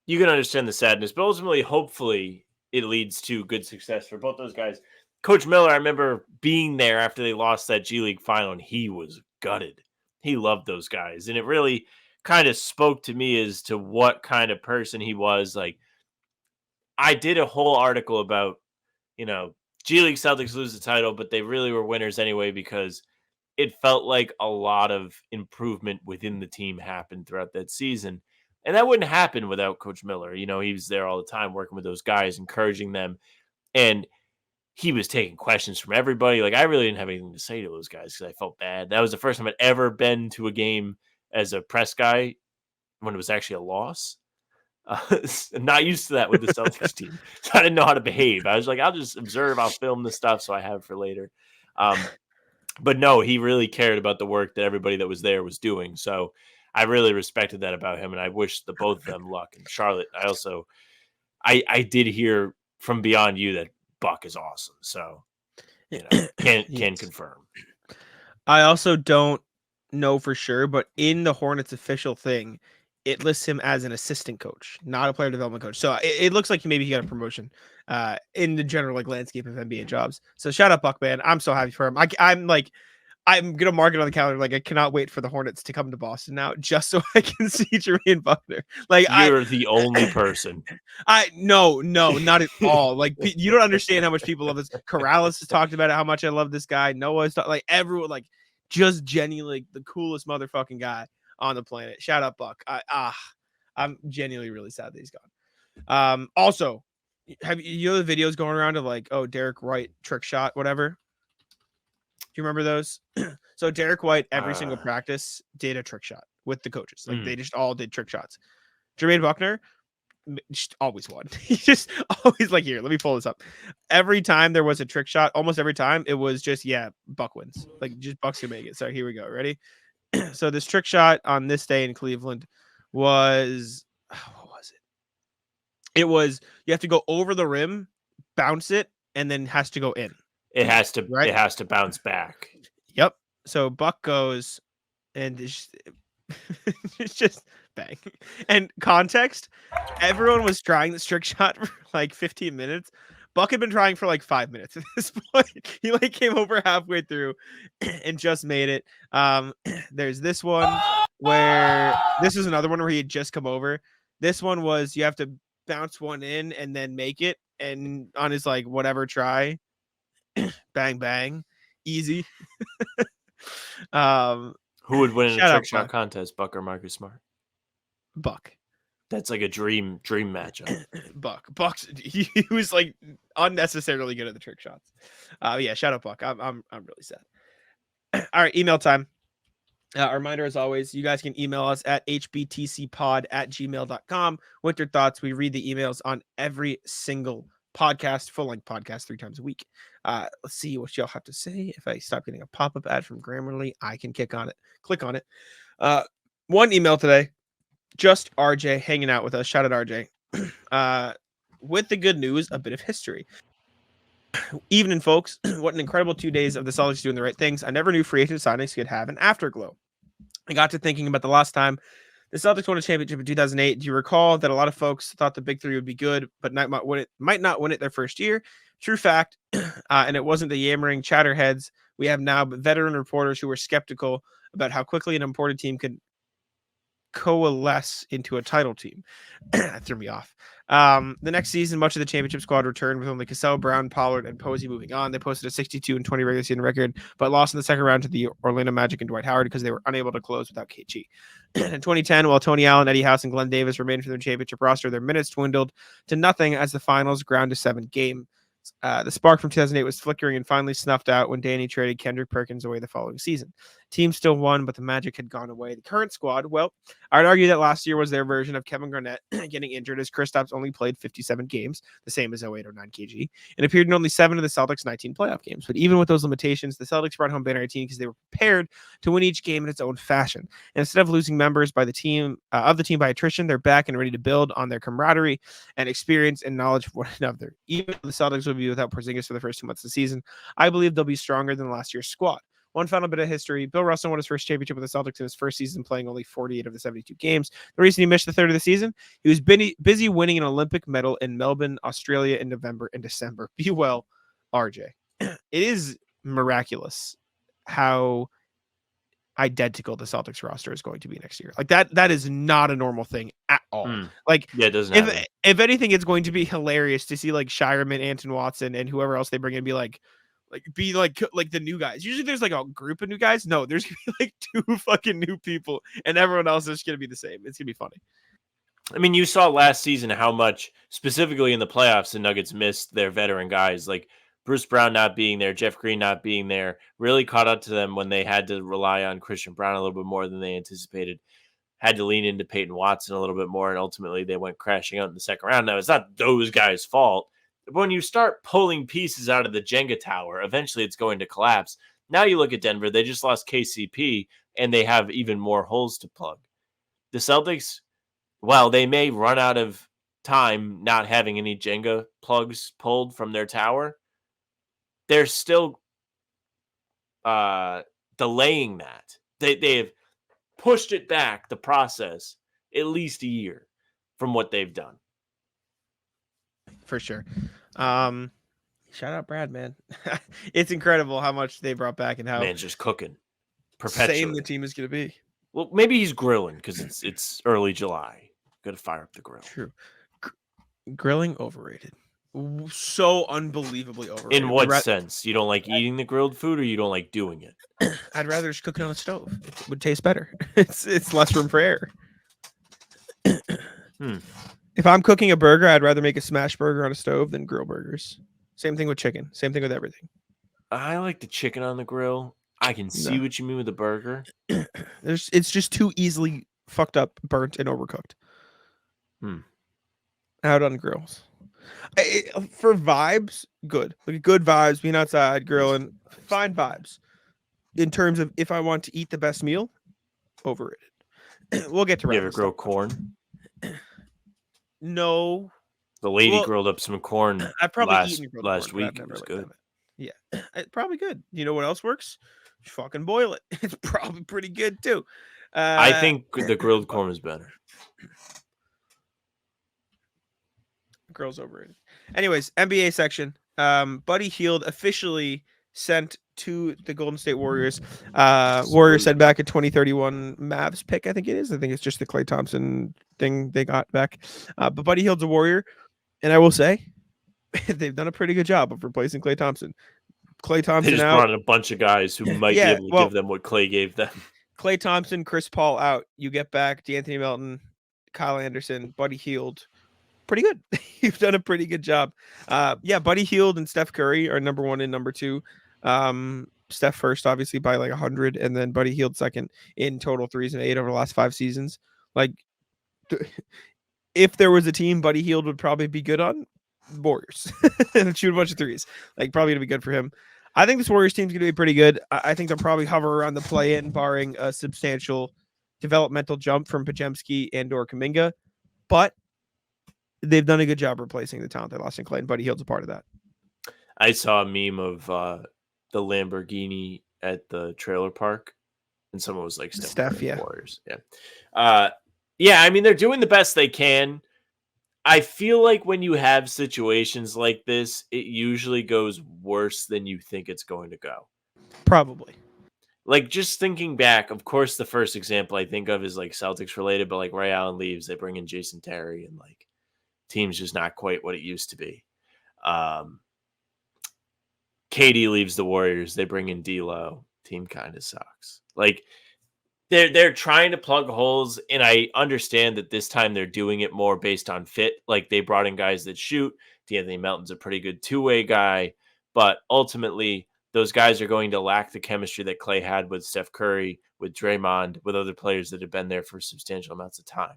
D: you can understand the sadness, but ultimately, hopefully, it leads to good success for both those guys. Coach Miller, I remember being there after they lost that G League final, and he was gutted. He loved those guys, and it really kind of spoke to me as to what kind of person he was. Like, I did a whole article about, G League Celtics lose the title, but they really were winners anyway because it felt like a lot of improvement within the team happened throughout that season. And that wouldn't happen without Coach Miller. He was there all the time working with those guys, encouraging them. And he was taking questions from everybody. Like, I really didn't have anything to say to those guys because I felt bad. That was the first time I'd ever been to a game as a press guy when it was actually a loss. I'm not used to that with the Celtics team. So I didn't know how to behave. I was like, I'll just observe. I'll film the stuff so I have it for later. But no, he really cared about the work that everybody that was there was doing. So I really respected that about him, and I wish the both of them luck. And Charlotte, I did hear from beyond you that Buck is awesome. So can confirm.
C: I also don't know for sure, but in the Hornets official thing, it lists him as an assistant coach, not a player development coach. So it looks like maybe he got a promotion in the general like landscape of NBA jobs. So shout out Buck, man. I'm so happy for him. I'm gonna mark it on the calendar. Like, I cannot wait for the Hornets to come to Boston now, just so I can see Jermaine Bucknor. Like,
D: you're the only person.
C: No, not at all. Like, you don't understand how much people love this. Corrales has talked about it, how much I love this guy. Noah's like everyone, like, just genuinely like, the coolest motherfucking guy on the planet. Shout out Buck. I'm genuinely really sad that he's gone. Also, have the videos going around of like, oh, Derek White trick shot, whatever? Do you remember those? So Derek White every single practice did a trick shot with the coaches. Like, they just all did trick shots. Jermaine Bucknor just always won. He just always like, here, let me pull this up. Every time there was a trick shot, almost every time it was just, Buck wins. Like, just Buck's gonna make it. So here we go. Ready? So this trick shot on this day in Cleveland was, what was it? It was, you have to go over the rim, bounce it, and then has to go in.
D: It has to, right? It has to bounce back.
C: Yep. So Buck goes, and it's just bang. And context, everyone was trying this trick shot for like 15 minutes. Buck had been trying for like 5 minutes at this point. He like came over halfway through and just made it. There's this one where this is another one where he had just come over. This one was you have to bounce one in and then make it. And on his like whatever try, bang bang, easy.
D: Who would win in a trick shot contest, Buck or Marcus Smart?
C: Buck.
D: That's like a dream matchup.
C: Buck's he was like unnecessarily good at the trick shots. Yeah, shout out Buck. I'm really sad. All right, email time. A reminder, as always, you guys can email us at hbtcpod@gmail.com with your thoughts. We read the emails on every single podcast, full-length podcast 3 times a week. Let's see what y'all have to say. If I stop getting a pop-up ad from Grammarly, I can click on it. One email today, just RJ hanging out with us. Shout out RJ. With the good news, a bit of history. Evening, folks. What an incredible 2 days of the Celtics doing the right things. I never knew free agent signings could have an afterglow. I got to thinking about the last time the Celtics won a championship in 2008. Do you recall that a lot of folks thought the Big Three would be good, but might not win it their first year? True fact. And it wasn't the yammering chatterheads we have now, but veteran reporters who were skeptical about how quickly an important team could coalesce into a title team. That threw me off. The next season, much of the championship squad returned with only Cassell, Brown, Pollard, and Posey moving on. They posted a 62-20 regular season record, but lost in the second round to the Orlando Magic and Dwight Howard because they were unable to close without KG. In 2010, while Tony Allen, Eddie House, and Glenn Davis remained for their championship roster, their minutes dwindled to nothing as the finals ground to 7 games. The spark from 2008 was flickering and finally snuffed out when Danny traded Kendrick Perkins away the following season. Team still won, but the Magic had gone away. The current squad, well, I'd argue that last year was their version of Kevin Garnett getting injured, as Kristaps only played 57 games, the same as 08 or 9 KG, and appeared in only 7 of the Celtics' 19 playoff games. But even with those limitations, the Celtics brought home banner 18 because they were prepared to win each game in its own fashion. And instead of losing members by the team by attrition, they're back and ready to build on their camaraderie and experience and knowledge of one another. Even though the Celtics will be without Porzingis for the first 2 months of the season, I believe they'll be stronger than last year's squad. One final bit of history. Bill Russell won his first championship with the Celtics in his first season, playing only 48 of the 72 games. The reason he missed the third of the season, he was busy winning an Olympic medal in Melbourne, Australia in November and December. Be well, RJ. It is miraculous how identical the Celtics roster is going to be next year. Like that is not a normal thing at all. Like,
D: yeah, it doesn't happen.
C: If anything, it's going to be hilarious to see like Shireman, Anton Watson, and whoever else they bring in be like the new guys. Usually there's like a group of new guys. No, there's gonna be like 2 fucking new people, and everyone else is gonna be the same. It's gonna be funny.
D: I mean, you saw last season how much, specifically in the playoffs, the Nuggets missed their veteran guys. Like Bruce Brown not being there, Jeff Green not being there, really caught up to them when they had to rely on Christian Brown a little bit more than they anticipated. Had to lean into Peyton Watson a little bit more, and ultimately they went crashing out in the second round. Now, it's not those guys' fault. But when you start pulling pieces out of the Jenga tower, eventually it's going to collapse. Now you look at Denver, they just lost KCP, and they have even more holes to plug. The Celtics, while they may run out of time not having any Jenga plugs pulled from their tower, they're still delaying that. They have pushed it back, the process, at least a year from what they've done.
C: For sure. Shout out Brad, man. It's incredible how much they brought back and how
D: man's just cooking perpetually.
C: Same the team is going to be.
D: Well, maybe he's grilling because it's early July. Got to fire up the grill.
C: True. Grilling overrated. So unbelievably overrated.
D: In what sense? You don't like eating the grilled food, or you don't like doing it?
C: I'd rather just cook it on a stove. It would taste better. It's less room for error. If I'm cooking a burger, I'd rather make a smash burger on a stove than grill burgers. Same thing with chicken. Same thing with everything.
D: I like the chicken on the grill. I can see what you mean with the burger.
C: It's just too easily fucked up, burnt, and overcooked. Out on grills. For vibes, good. Like good vibes, being outside, grilling, fine vibes. In terms of if I want to eat the best meal, overrated. We'll get to
D: You ever grill corn?
C: No.
D: The lady grilled up some corn
C: I've probably eaten
D: last
C: corn,
D: week. It was good.
C: Yeah, it's probably good. You know what else works? Fucking boil it. It's probably pretty good too.
D: I think the grilled corn is better.
C: Girls overrated. Anyways, NBA section. Buddy Hield officially sent to the Golden State Warriors. Warriors sent back a 2031 Mavs pick, I think it is. I think it's just the Klay Thompson thing they got back. But Buddy Hield's a Warrior. And I will say, they've done a pretty good job of replacing Klay Thompson. Klay Thompson
D: they just brought in a bunch of guys who might be able to give them what Klay gave them.
C: Klay Thompson, Chris Paul out. You get back DeAnthony Melton, Kyle Anderson, Buddy Hield. Pretty good. You've done a pretty good job. Buddy Hield and Steph Curry are number 1 and number 2. Steph first, obviously, by like 100, and then Buddy Hield second in total 3s and 8 over the last 5 seasons. Like, if there was a team Buddy Hield would probably be good on, Warriors and shoot a bunch of threes. Like, probably gonna be good for him. I think this Warriors team's gonna be pretty good. I think they'll probably hover around the play-in, barring a substantial developmental jump from Podziemski and/or Kuminga. But they've done a good job replacing the talent they lost in Clay, and Buddy Hield's a part of that.
D: I saw a meme of the Lamborghini at the trailer park, and someone was like,
C: Steph, yeah.
D: Warriors. Yeah. Yeah, I mean, they're doing the best they can. I feel like when you have situations like this, it usually goes worse than you think it's going to go.
C: Probably.
D: Like, just thinking back, of course, the first example I think of is like Celtics related, but like Ray Allen leaves, they bring in Jason Terry, and like team's just not quite what it used to be. KD leaves the Warriors, they bring in D'Lo, team kind of sucks. Like, they're trying to plug holes, and I understand that this time they're doing it more based on fit. Like, they brought in guys that shoot. D'Anthony Melton's a pretty good two-way guy, but ultimately those guys are going to lack the chemistry that Clay had with Steph Curry, with Draymond, with other players that have been there for substantial amounts of time.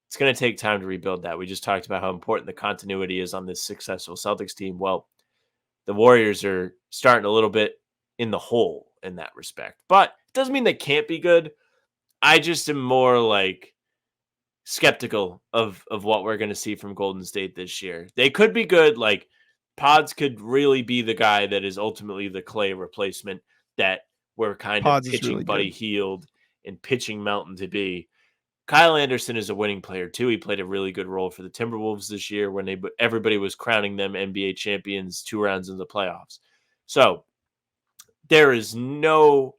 D: It's going to take time to rebuild that. We just talked about how important the continuity is on this successful Celtics team. Well, the Warriors are starting a little bit in the hole in that respect, but it doesn't mean they can't be good. I just am more like skeptical of what we're going to see from Golden State this year. They could be good. Like, Pods could really be the guy that is ultimately the Clay replacement that we're kind
C: Pods
D: of
C: is
D: pitching
C: really
D: Buddy
C: good.
D: Hield and pitching Melton to be. Kyle Anderson is a winning player too. He played a really good role for the Timberwolves this year when everybody was crowning them NBA champions 2 rounds in the playoffs. So there is no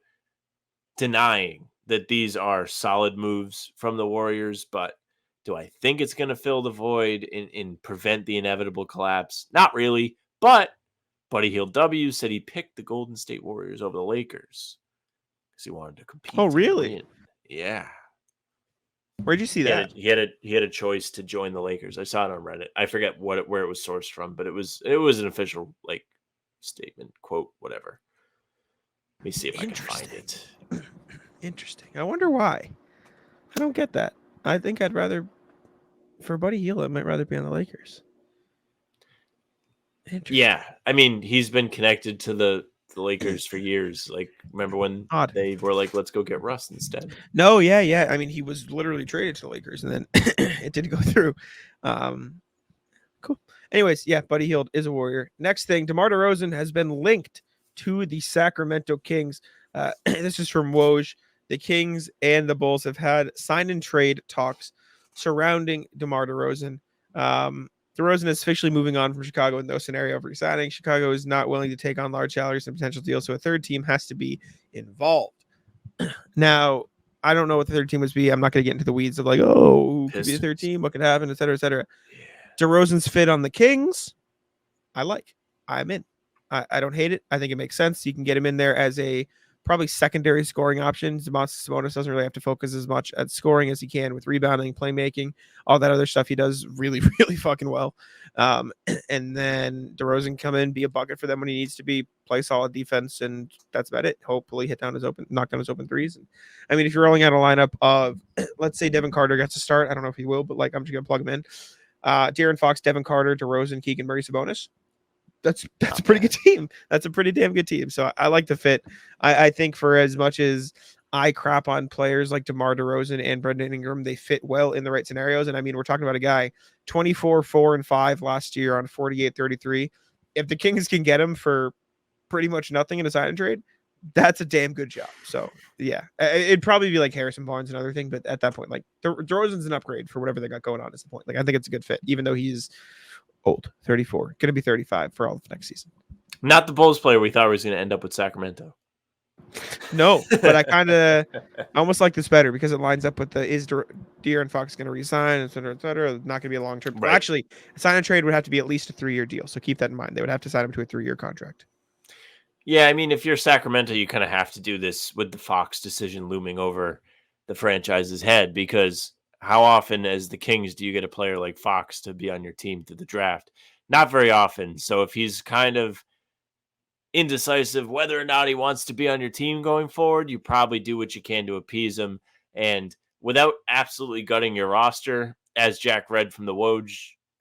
D: denying that these are solid moves from the Warriors, but do I think it's going to fill the void and prevent the inevitable collapse? Not really, but Buddy Hield W said he picked the Golden State Warriors over the Lakers because he wanted to compete.
C: Oh, really?
D: Win. Yeah.
C: Where'd you see that?
D: He had a choice to join the Lakers. I saw it on Reddit. I forget where it was sourced from, but it was an official like statement, quote, whatever. Let me see if I can find it.
C: Interesting. I wonder why. I don't get that. I think I'd rather, for Buddy Hield, I might rather be on the Lakers. Interesting.
D: Yeah, I mean, he's been connected to the Lakers for years. Like, remember when they were like, let's go get Russ instead?
C: No, yeah. I mean, he was literally traded to the Lakers, and then it didn't go through. Cool. Anyways, yeah, Buddy Hield is a Warrior. Next thing, DeMar DeRozan has been linked to the Sacramento Kings. This is from Woj. The Kings and the Bulls have had sign and trade talks surrounding DeMar DeRozan. DeRozan is officially moving on from Chicago in no scenario of resigning. Chicago is not willing to take on large salaries and potential deals, so a third team has to be involved. Now, I don't know what the third team would be. I'm not going to get into the weeds of like, who could be the third team, what could happen, et cetera, et cetera. Yeah. DeRozan's fit on the Kings, I'm in. I don't hate it. I think it makes sense. You can get him in there as a probably secondary scoring option. Sabonis doesn't really have to focus as much at scoring as he can with rebounding, playmaking, all that other stuff he does really, really fucking well. And then DeRozan come in, be a bucket for them when he needs to be, play solid defense, and that's about it. Hopefully knock down his open threes. And I mean, if you're rolling out a lineup of, let's say Devin Carter gets to start, I don't know if he will, but like I'm just gonna plug him in. De'Aaron Fox, Devin Carter, DeRozan, Keegan Murray, Sabonis. That's a pretty good team. That's a pretty damn good team. So I like the fit. I think for as much as I crap on players like DeMar DeRozan and Brendan Ingram, they fit well in the right scenarios. And I mean, we're talking about a guy 24, 4, and 5 last year on 48-33. If the Kings can get him for pretty much nothing in a sign and trade, that's a damn good job. So yeah, it'd probably be like Harrison Barnes, another thing. But at that point, like DeRozan's an upgrade for whatever they got going on is the point. Like I think it's a good fit, even though he's old, 34, going to be 35 for all of next season.
D: Not the Bulls player we thought was going to end up with Sacramento.
C: No, but I almost like this better because it lines up with is De'Aaron Fox going to resign, et cetera, et cetera. Not going to be a long term. Right. Actually, a sign and trade would have to be at least a 3-year deal. So keep that in mind. They would have to sign him to a 3-year contract.
D: Yeah, I mean, if you're Sacramento, you kind of have to do this with the Fox decision looming over the franchise's head, because how often as the Kings do you get a player like Fox to be on your team through the draft? Not very often. So if he's kind of indecisive whether or not he wants to be on your team going forward, you probably do what you can to appease him. And without absolutely gutting your roster, as Jack read from the Woj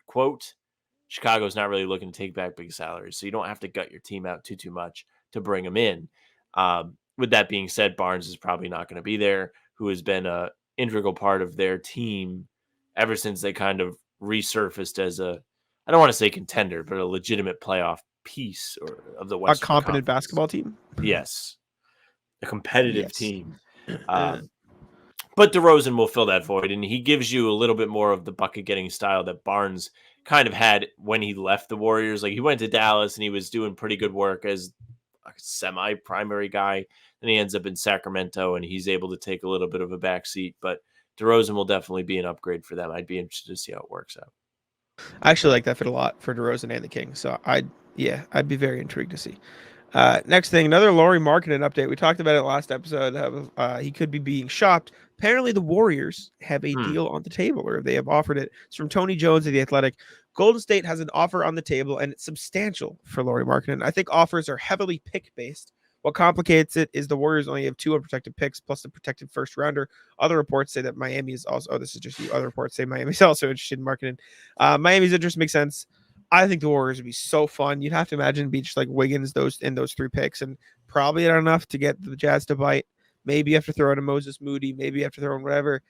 D: quote, Chicago's not really looking to take back big salaries, so you don't have to gut your team out too much to bring them in. With that being said, Barnes is probably not going to be there, who has been a integral part of their team ever since they kind of resurfaced as I don't want to say contender, but a legitimate playoff piece of the Western
C: competent
D: Conference.
C: basketball team.
D: Yes, a competitive
C: Yes.
D: team. But DeRozan will fill that void, and he gives you a little bit more of the bucket-getting style that Barnes kind of had when he left the Warriors. Like, he went to Dallas, and he was doing pretty good work as a semi-primary guy. Then he ends up in Sacramento, and he's able to take a little bit of a backseat. But DeRozan will definitely be an upgrade for them. I'd be interested to see how it works out.
C: I actually like that fit a lot for DeRozan and the Kings. So I'd be very intrigued to see. Next thing, another Lauri Markkanen update. We talked about it last episode. He could be being shopped. Apparently, the Warriors have a deal on the table, or they have offered it. It's from Tony Jones of The Athletic. Golden State has an offer on the table, and it's substantial for Lauri Markkanen. I think offers are heavily pick-based. What complicates it is the Warriors only have 2 unprotected picks plus the protected first rounder. Other reports say that Miami is also. Oh, this is just you. Other reports say Miami's also interested in Markkanen. Miami's interest makes sense. I think the Warriors would be so fun. You'd have to imagine be just like Wiggins those 3 picks, and probably not enough to get the Jazz to bite. Maybe you have to throw in a Moses Moody. Maybe you have to throw in whatever.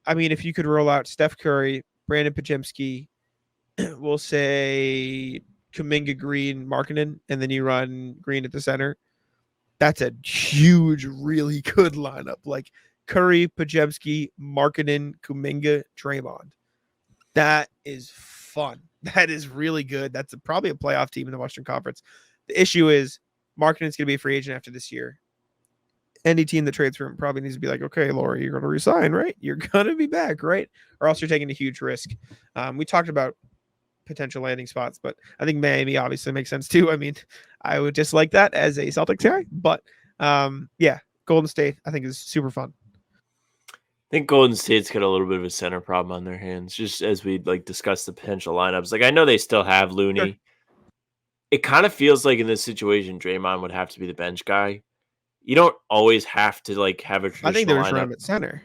C: I mean, if you could roll out Steph Curry, Brandon Podziemski, we'll say Kuminga, Green, Markkanen, and then you run Green at the center. That's a huge, really good lineup. Like Curry, Podziemski, Markkanen, Kuminga, Draymond. That is fun. That is really good. That's probably a playoff team in the Western Conference. The issue is Markkanen's going to be a free agent after this year. Any team that trades for him probably needs to be like, okay, Lauri, you're going to resign, right? You're going to be back, right? Or else you're taking a huge risk. We talked about potential landing spots, but I think Miami obviously makes sense too. I mean, I would just like that as a Celtics guy, but yeah, Golden State I think is super fun.
D: I think Golden State's got a little bit of a center problem on their hands, just as we discuss the potential lineups. Like, I know they still have Looney. Sure. It kind of feels like in this situation, Draymond would have to be the bench guy. You don't always have to have a traditional
C: I think there's
D: lineup.
C: room at center.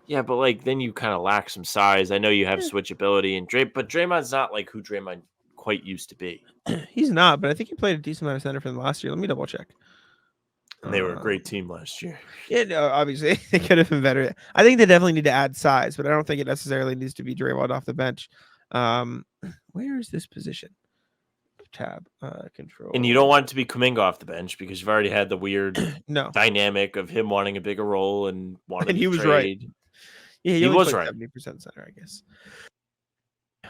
D: Yeah, but then you kind of lack some size. I know you have switchability, but Draymond's not who Draymond quite used to be.
C: He's not, but I think he played a decent amount of center for them last year. Let me double check.
D: And they were a great team last year.
C: Yeah, no, obviously they could have been better. I think they definitely need to add size, but I don't think it necessarily needs to be Draymond off the bench. Where is this position? Tab control.
D: And you don't want it to be Kuminga off the bench because you've already had the weird dynamic of him wanting a bigger role and wanting to trade.
C: Right. Yeah, he was right. 70% center, I guess.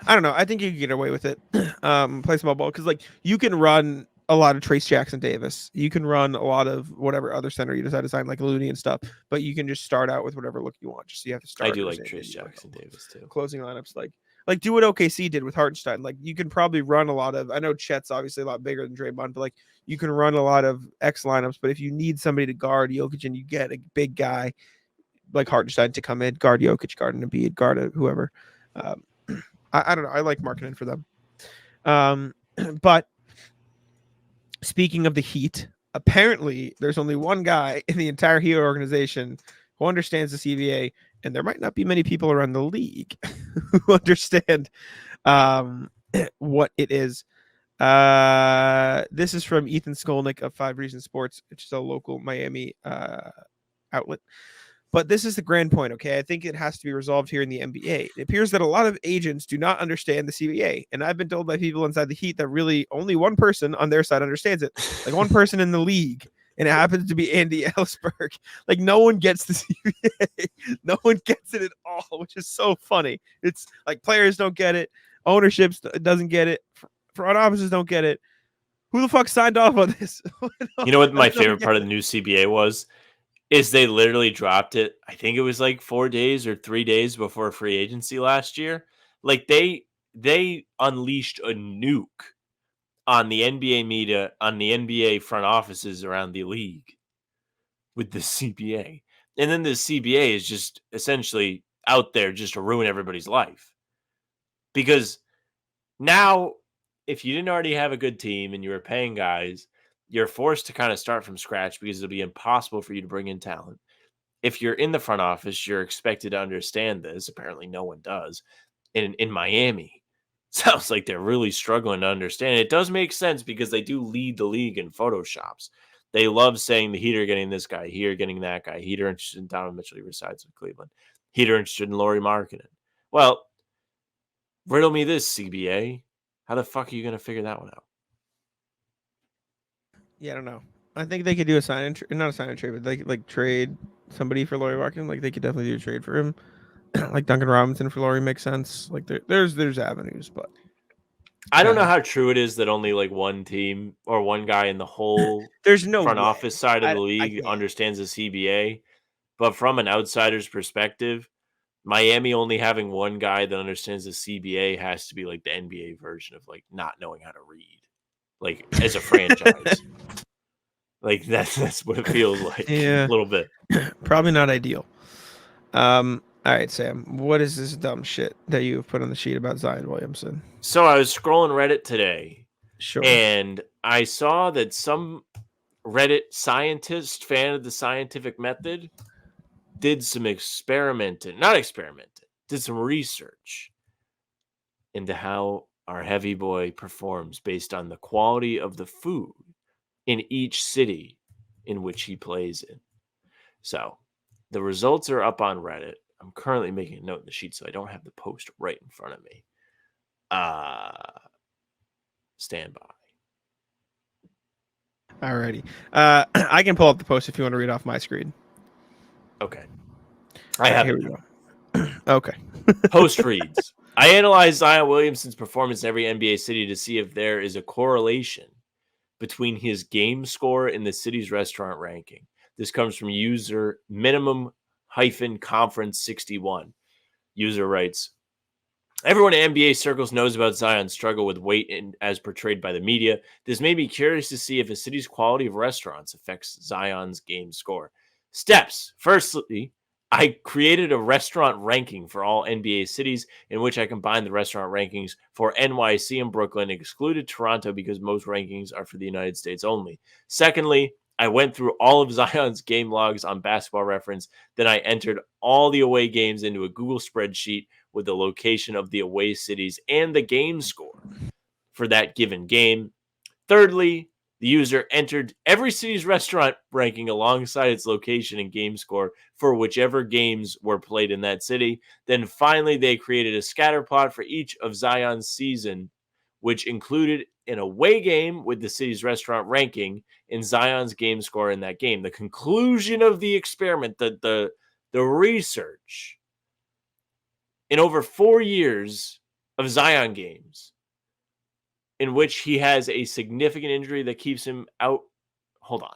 C: I don't know. I think you can get away with it. Play small ball because you can run a lot of Trace Jackson Davis. You can run a lot of whatever other center you decide to sign, like Looney and stuff. But you can just start out with whatever look you want. Just so you have to start.
D: I do like Trace Jackson Davis too.
C: Closing lineups like do what OKC did with Hartenstein. Like you can probably run a lot of. I know Chet's obviously a lot bigger than Draymond, but you can run a lot of X lineups. But if you need somebody to guard Jokic and you get a big guy like Hartenstein to come in, guard Jokic, guard Embiid, guard whoever. I don't know. I like Markkanen for them. But speaking of the Heat, apparently there's only one guy in the entire Heat organization who understands the CBA, and there might not be many people around the league who understand what it is. This is from Ethan Skolnick of 5 Reasons Sports, which is a local Miami outlet. But this is the grand point, okay? I think it has to be resolved here in the NBA. It appears that a lot of agents do not understand the CBA. And I've been told by people inside the Heat that really only one person on their side understands it. Like one person in the league. And it happens to be Andy Ellsberg. No one gets the CBA. No one gets it at all, which is so funny. It's like players don't get it. Ownership doesn't get it. Front offices don't get it. Who the fuck signed off on this?
D: You know what my favorite part of the new CBA was? Is they literally dropped it. I think it was 4 days or 3 days before free agency last year. They unleashed a nuke on the NBA media, on the NBA front offices around the league with the CBA. And then the CBA is just essentially out there just to ruin everybody's life. Because now, if you didn't already have a good team and you were paying guys, you're forced to kind of start from scratch because it'll be impossible for you to bring in talent. If you're in the front office, you're expected to understand this. Apparently no one does. In Miami, Sounds like they're really struggling to understand. It does make sense because they do lead the league in Photoshops. They love saying the Heat are getting this guy, Heat are getting that guy, Heat are interested in Donovan Mitchell, he resides with Cleveland. Heat are interested in Lauri Markkanen. Well, riddle me this, CBA. How the fuck are you going to figure that one out?
C: Yeah, I don't know. I think they could do a sign and not a sign and trade, but they could like trade somebody for Lauri Markkanen. Like they could definitely do a trade for him. Like Duncan Robinson for Lauri makes sense. Like there's avenues, but
D: I don't know how true it is that only like one team or one guy in the whole
C: there's no
D: front
C: way.
D: office side of the league understands the CBA. But from an outsider's perspective, Miami only having one guy that understands the CBA has to be like the NBA version of like not knowing how to read, like as a franchise. Like that's what it feels like.
C: Yeah,
D: a little bit.
C: Probably not ideal. All right, Sam. What is this dumb shit that you have put on the sheet about Zion Williamson?
D: So I was scrolling Reddit today,
C: Sure.
D: and I saw that some Reddit scientist, fan of the scientific method, did some did some research into how our heavy boy performs based on the quality of the food in each city in which he plays in. So the results are up on Reddit. I'm currently making a note in the sheet, so I don't have the post right in front of me. Stand by.
C: Alrighty. I can pull up the post if you want to read off my screen.
D: Okay. I have
C: here
D: it.
C: we go. Okay.
D: Post reads. I analyzed Zion Williamson's performance in every NBA city to see if there is a correlation between his game score and the city's restaurant ranking. This comes from user minimum-conference61. User writes, everyone in NBA circles knows about Zion's struggle with weight as portrayed by the media. This made me curious to see if a city's quality of restaurants affects Zion's game score. Steps. Firstly, I created a restaurant ranking for all NBA cities in which I combined the restaurant rankings for NYC and Brooklyn, excluded Toronto because most rankings are for the United States only. Secondly, I went through all of Zion's game logs on Basketball Reference. Then I entered all the away games into a Google spreadsheet with the location of the away cities and the game score for that given game. Thirdly, the user entered every city's restaurant ranking alongside its location and game score for whichever games were played in that city. Then finally, they created a scatter plot for each of Zion's season, which included an away game with the city's restaurant ranking and Zion's game score in that game. The conclusion of the experiment, the research in over 4 years of Zion games in which he has a significant injury that keeps him out. Hold on.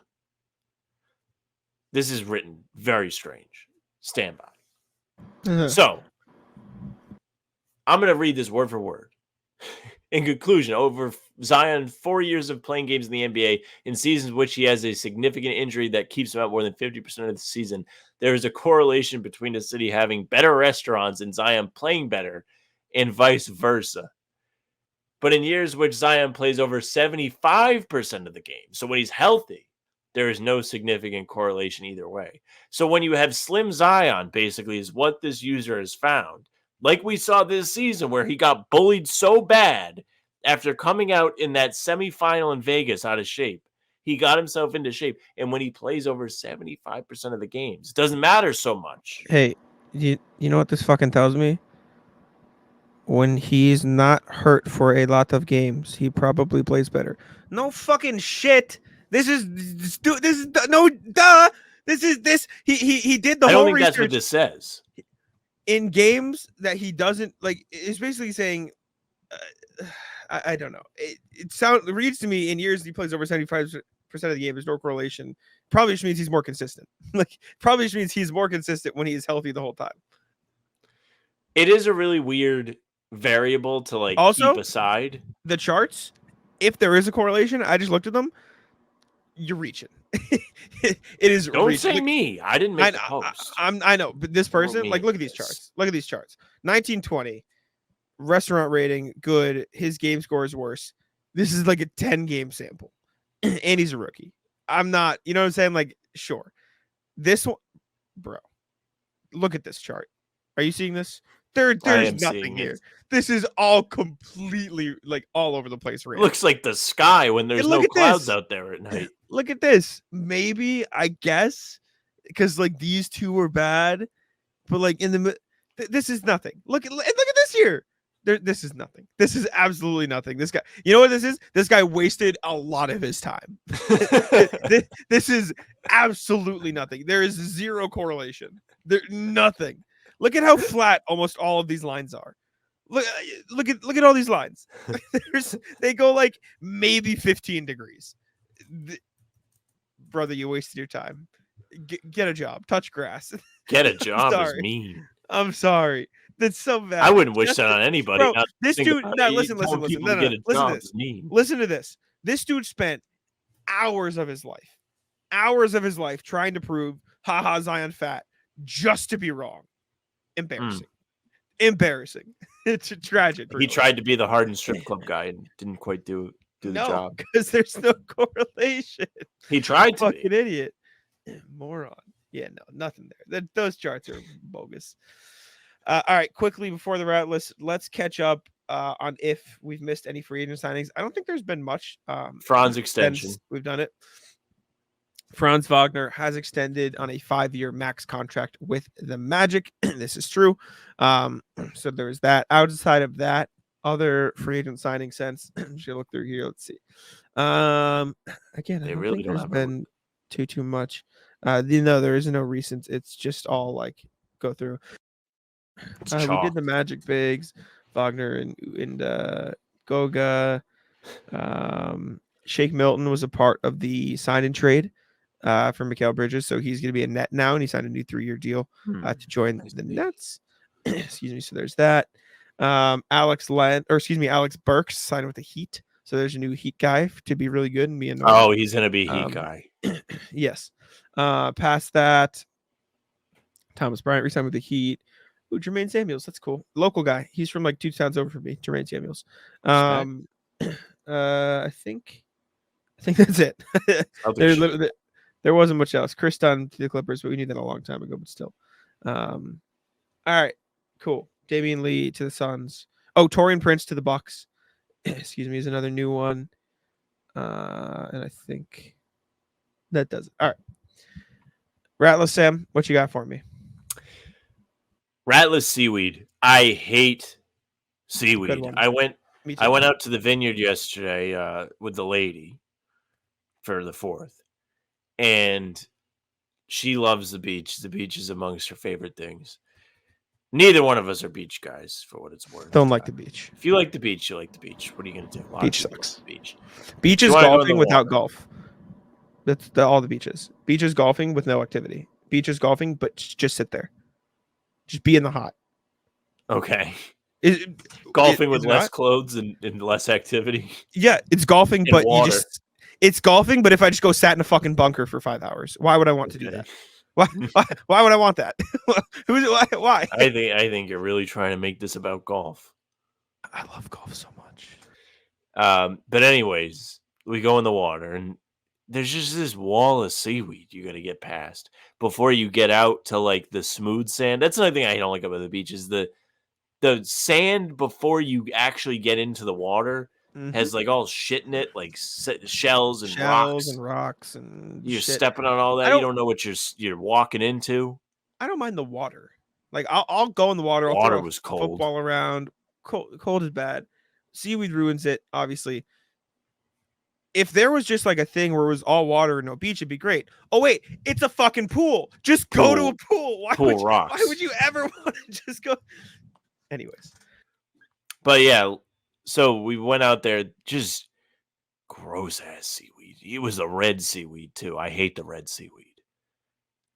D: This is written very strange. Stand by. So, I'm going to read this word for word. In conclusion, over Zion 4 years of playing games in the NBA, in seasons in which he has a significant injury that keeps him out more than 50% of the season, there is a correlation between the city having better restaurants and Zion playing better, and vice versa. But in years which Zion plays over 75% of the game, so when he's healthy, there is no significant correlation either way. So when you have Slim Zion, basically, is what this user has found. Like we saw this season where he got bullied so bad after coming out in that semifinal in Vegas out of shape. He got himself into shape. And when he plays over 75% of the games, it doesn't matter so much.
C: Hey, you know what this fucking tells me? When he's not hurt for a lot of games, he probably plays better. No fucking shit. This is no duh. This he did the
D: I
C: whole
D: don't think
C: research.
D: that's what this says.
C: In games that he doesn't like. It's basically saying, I don't know. It reads to me in years he plays over 75% of the game. There's no correlation. Probably just means he's more consistent. Probably just means he's more consistent when he is healthy the whole time.
D: It is a really weird variable to
C: also,
D: keep aside.
C: The charts, if there is a correlation, I just looked at them. You're reaching. It is.
D: Don't say me. I didn't make the post.
C: I know, but this person, look at these charts. Look at these charts. 1920 restaurant rating good. His game score is worse. This is like a 10 game sample, and he's a rookie. I'm not. You know what I'm saying? Like, sure. This one, bro. Look at this chart. Are you seeing this? There's
D: am
C: nothing
D: seeing
C: here.
D: it.
C: This is all completely like all over the place.
D: It looks like the sky when there's
C: And look
D: no
C: at
D: clouds
C: this.
D: out there at night.
C: Look at this. Maybe I guess because like these two were bad, but like in the this is nothing. Look at this here. This is nothing. This is absolutely nothing. This guy, you know what this is? This guy wasted a lot of his time. This is absolutely nothing. There is zero correlation. Nothing. Look at how flat almost all of these lines are. Look at all these lines. They go like maybe 15 degrees. Brother, you wasted your time. Get a job. Touch grass.
D: Get a job is
C: sorry.
D: mean.
C: I'm sorry. That's so bad.
D: I wouldn't wish that on anybody.
C: Bro, this dude. No, listen. No,
D: Listen
C: to this. Listen to this. This dude spent hours of his life trying to prove, haha, Zion fat, just to be wrong. Embarrassing. Embarrassing. It's tragic.
D: He tried to be the Harden strip club guy and didn't quite do the job
C: because there's no correlation.
D: He tried to.
C: Fucking idiot, moron. Yeah, no, nothing there. Those charts are bogus. All right, quickly before the route list, let's catch up on if we've missed any free agent signings. I don't think there's been much.
D: Franz extension.
C: We've done it. Franz Wagner has extended on a 5-year max contract with the Magic. This is true. So there's that. Outside of that, other free agent signing sense. Should look through here. Let's see. Again, I don't think there's been too much. There is no recent. It's just all like go through. We did the Magic bigs, Wagner and Goga. Shake Milton was a part of the sign and trade for Mikal Bridges, so he's going to be a net now, and he signed a new 3-year deal to join the Nets. Excuse me. So there's that. Alex Burks signed with the Heat, so there's a new Heat guy to be really good and be annoying.
D: Oh, he's going to be a Heat guy.
C: Yes. Past that, Thomas Bryant resigned with the Heat. Ooh, Jermaine Samuels, that's cool. Local guy. He's from like 2 towns over from me. Jermaine Samuels. I think that's it. There wasn't much else. Chris Dunn to the Clippers, but we knew that a long time ago. But still, all right, cool. Damian Lee to the Suns. Oh, Taurean Prince to the Bucks. Excuse me, is another new one. And I think that does it. All right, Ratless Sam, what you got for me?
D: Ratless seaweed. I hate seaweed. I went out to the vineyard yesterday with the lady for the 4th, and she loves the beach. The beach is amongst her favorite things. Neither one of us are beach guys, for what it's worth.
C: Don't like the beach.
D: If you like the beach, you like the beach. What are you going to do?
C: Beach sucks.
D: Like the beach.
C: Beach is golfing without golf. That's all the beaches. Beach is golfing with no activity. Beach is golfing, but just sit there. Just be in the hot.
D: Okay. Golfing with less clothes and less activity.
C: Yeah, it's golfing, but it's golfing, but if I just go sat in a fucking bunker for 5 hours, why would I want to do that? Why would I want that? Why?
D: I think you're really trying to make this about golf.
C: I love golf so much.
D: But anyways, we go in the water and there's just this wall of seaweed you got to get past before you get out to like the smooth sand. That's another thing I don't like about the beach is the sand before you actually get into the water has like all shit in it, like shells and rocks and you're shit. Stepping on all that. You don't know what you're walking into.
C: I don't mind the water. Like I'll go in the water.
D: Water was cold.
C: Football around. Cold is bad. Seaweed ruins it. Obviously. If there was just like a thing where it was all water and no beach, it'd be great. Oh wait, it's a fucking pool. Just go to a pool. Why would you ever want to just go? Anyways.
D: But yeah, so we went out there, just gross ass seaweed. It was the red seaweed too. I hate the red seaweed.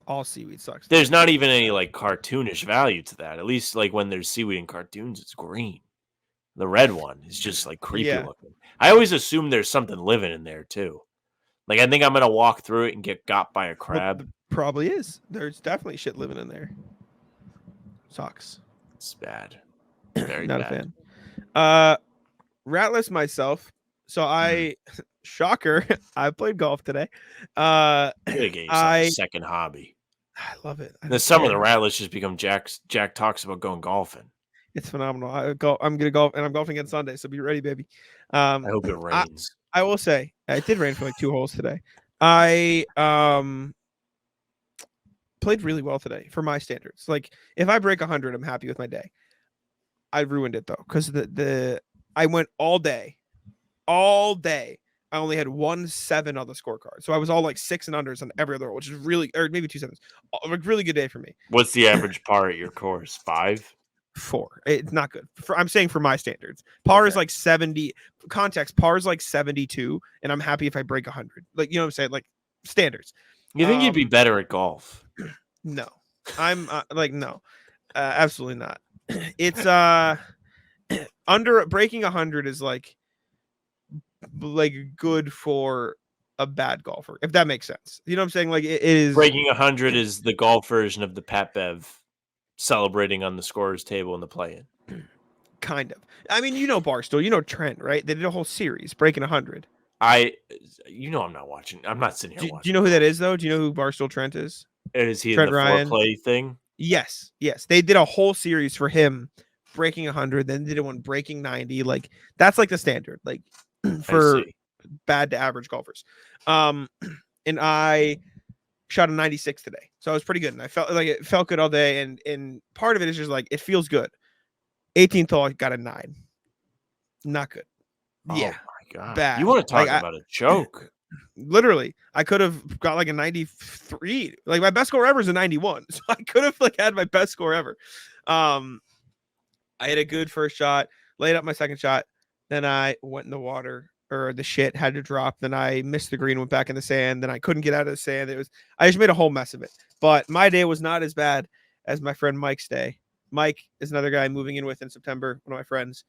C: All seaweed sucks.
D: There's not even any like cartoonish value to that. At least like when there's seaweed in cartoons, it's green. The red one is just like creepy looking. I always assume there's something living in there too. Like I think I'm gonna walk through it and get got by a crab.
C: Well, probably is. There's definitely shit living in there. Sucks.
D: It's bad. Very
C: not
D: bad.
C: A fan. Ratless myself. So shocker, I played golf today.
D: Second hobby.
C: I love it.
D: In the summer, the Ratless just become Jack talks about going golfing.
C: It's phenomenal. I'm gonna golf, and I'm golfing on Sunday, so be ready, baby.
D: I hope it rains.
C: I will say it did rain for like 2 holes today. I played really well today for my standards. Like if I break 100, I'm happy with my day. I ruined it though because I went all day. I only had 1 7 on the scorecard, so I was all like 6 and unders on every other hole, which is really, or maybe 2 sevens. A really good day for me.
D: What's the average par at your course? 5?
C: 4. It's not good. I'm saying for my standards, par is like 70. Context, par is like 72, and I'm happy if I break 100. Like you know what I'm saying, like standards.
D: You think you'd be better at golf?
C: No, I'm no, absolutely not. It's under breaking 100 is like good for a bad golfer, if that makes sense. You know what I'm saying? Like it is
D: Breaking 100 is the golf version of the Pat Bev celebrating on the scorer's table in the play-in.
C: Kind of. I mean, you know Barstool, you know Trent, right? They did a whole series breaking 100.
D: I'm not watching. I'm not sitting here watching.
C: Do you know who that is though? Do you know who Barstool Trent is?
D: Is he
C: Trent
D: in the
C: Ryan?
D: foreplay thing?
C: Yes. They did a whole series for him breaking 100, then did one breaking 90. Like that's like the standard, like for bad to average golfers. And I shot a 96 today, so I was pretty good, and I felt like it felt good all day. And part of it is just like it feels good. 18th hole, I got a 9. Not good. Yeah,
D: my God.
C: Bad.
D: You want to talk about a joke?
C: Literally, I could have got like a 93. Like my best score ever is a 91, so I could have like had my best score ever. I had a good first shot, laid up my second shot, then I went in the water, or the shit had to drop. Then I missed the green, went back in the sand. Then I couldn't get out of the sand. I just made a whole mess of it. But my day was not as bad as my friend Mike's day. Mike is another guy I'm moving in with in September, one of my friends.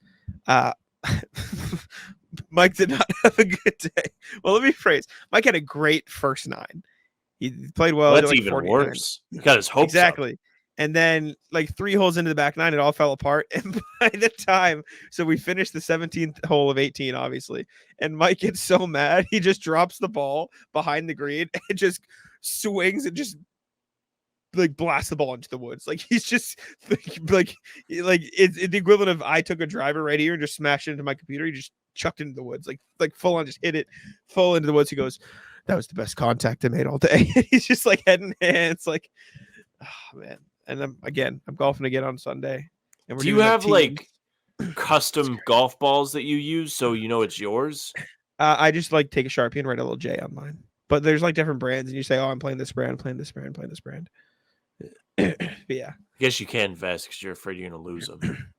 C: Mike did not have a good day. Well, let me rephrase. Mike had a great first 9. He played well.
D: That's
C: like
D: even
C: 49.
D: worse. He got his hopes
C: exactly.
D: up.
C: And then like 3 holes into the back 9, it all fell apart. And by the time, so we finished the 17th hole of 18, obviously. And Mike gets so mad, he just drops the ball behind the green and just swings and just like blasts the ball into the woods. Like he's just like it's the equivalent of I took a driver right here and just smashed it into my computer. He just chucked it into the woods, like full on, just hit it full into the woods. He goes, "That was the best contact I made all day." He's just like head in hands, like, oh man. And I'm golfing again on Sunday. And
D: do you have like custom golf balls that you use so you know it's yours?
C: I just like take a Sharpie and write a little J on mine. But there's like different brands, and you say, "Oh, I'm playing this brand, playing this brand, playing this brand." But yeah,
D: I guess you can't invest because you're afraid you're gonna lose them.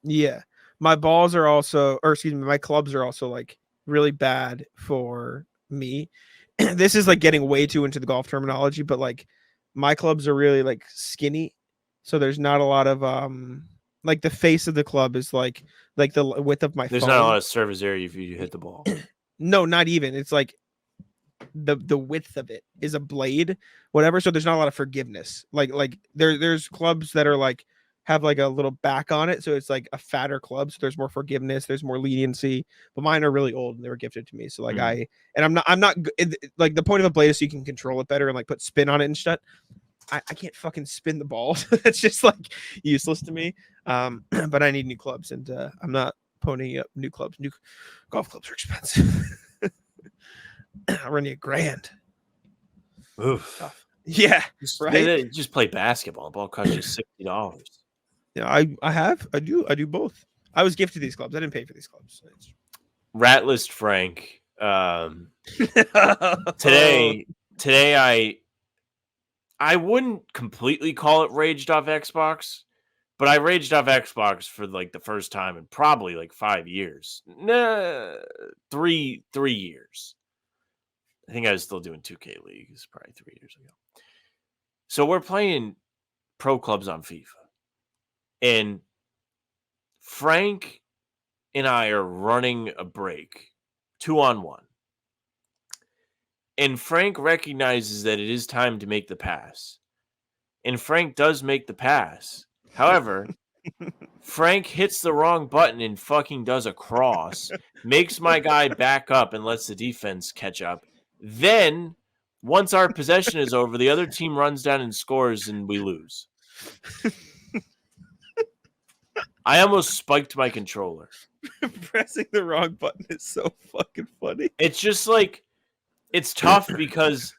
C: Yeah, my balls are also, or excuse me, my clubs are also like really bad for me. This is like getting way too into the golf terminology, but like my clubs are really like skinny, so there's not a lot of like the face of the club is like the width of my
D: there's
C: phone.
D: not a lot of surface area if you hit the ball.
C: No, not even. It's like the width of it is a blade, whatever. So there's not a lot of forgiveness. Like there's clubs that are like have like a little back on it, so it's like a fatter club. So there's more forgiveness, there's more leniency. But mine are really old and they were gifted to me. So like I'm not like the point of a blade is so you can control it better and like put spin on it and shit. I can't fucking spin the ball. That's just like useless to me. But I need new clubs, and I'm not ponying up new clubs. New golf clubs are expensive. I'm running $1,000.
D: Oof.
C: Tough. Yeah,
D: right. Just play basketball. The ball costs you $60.
C: Yeah, I do both. I was gifted these clubs. I didn't pay for these clubs.
D: Ratlist Frank. Today I wouldn't completely call it raged off Xbox, but I raged off Xbox for like the first time in probably like 5 years. Nah, 3 years. I think I was still doing 2K League. It's probably 3 years ago. So we're playing pro clubs on FIFA. And Frank and I are running a break 2-on-1. And Frank recognizes that it is time to make the pass. And Frank does make the pass. However, Frank hits the wrong button and fucking does a cross, makes my guy back up and lets the defense catch up. Then, once our possession is over, the other team runs down and scores and we lose. I almost spiked my controller.
C: Pressing the wrong button is so fucking funny.
D: It's just like, it's tough because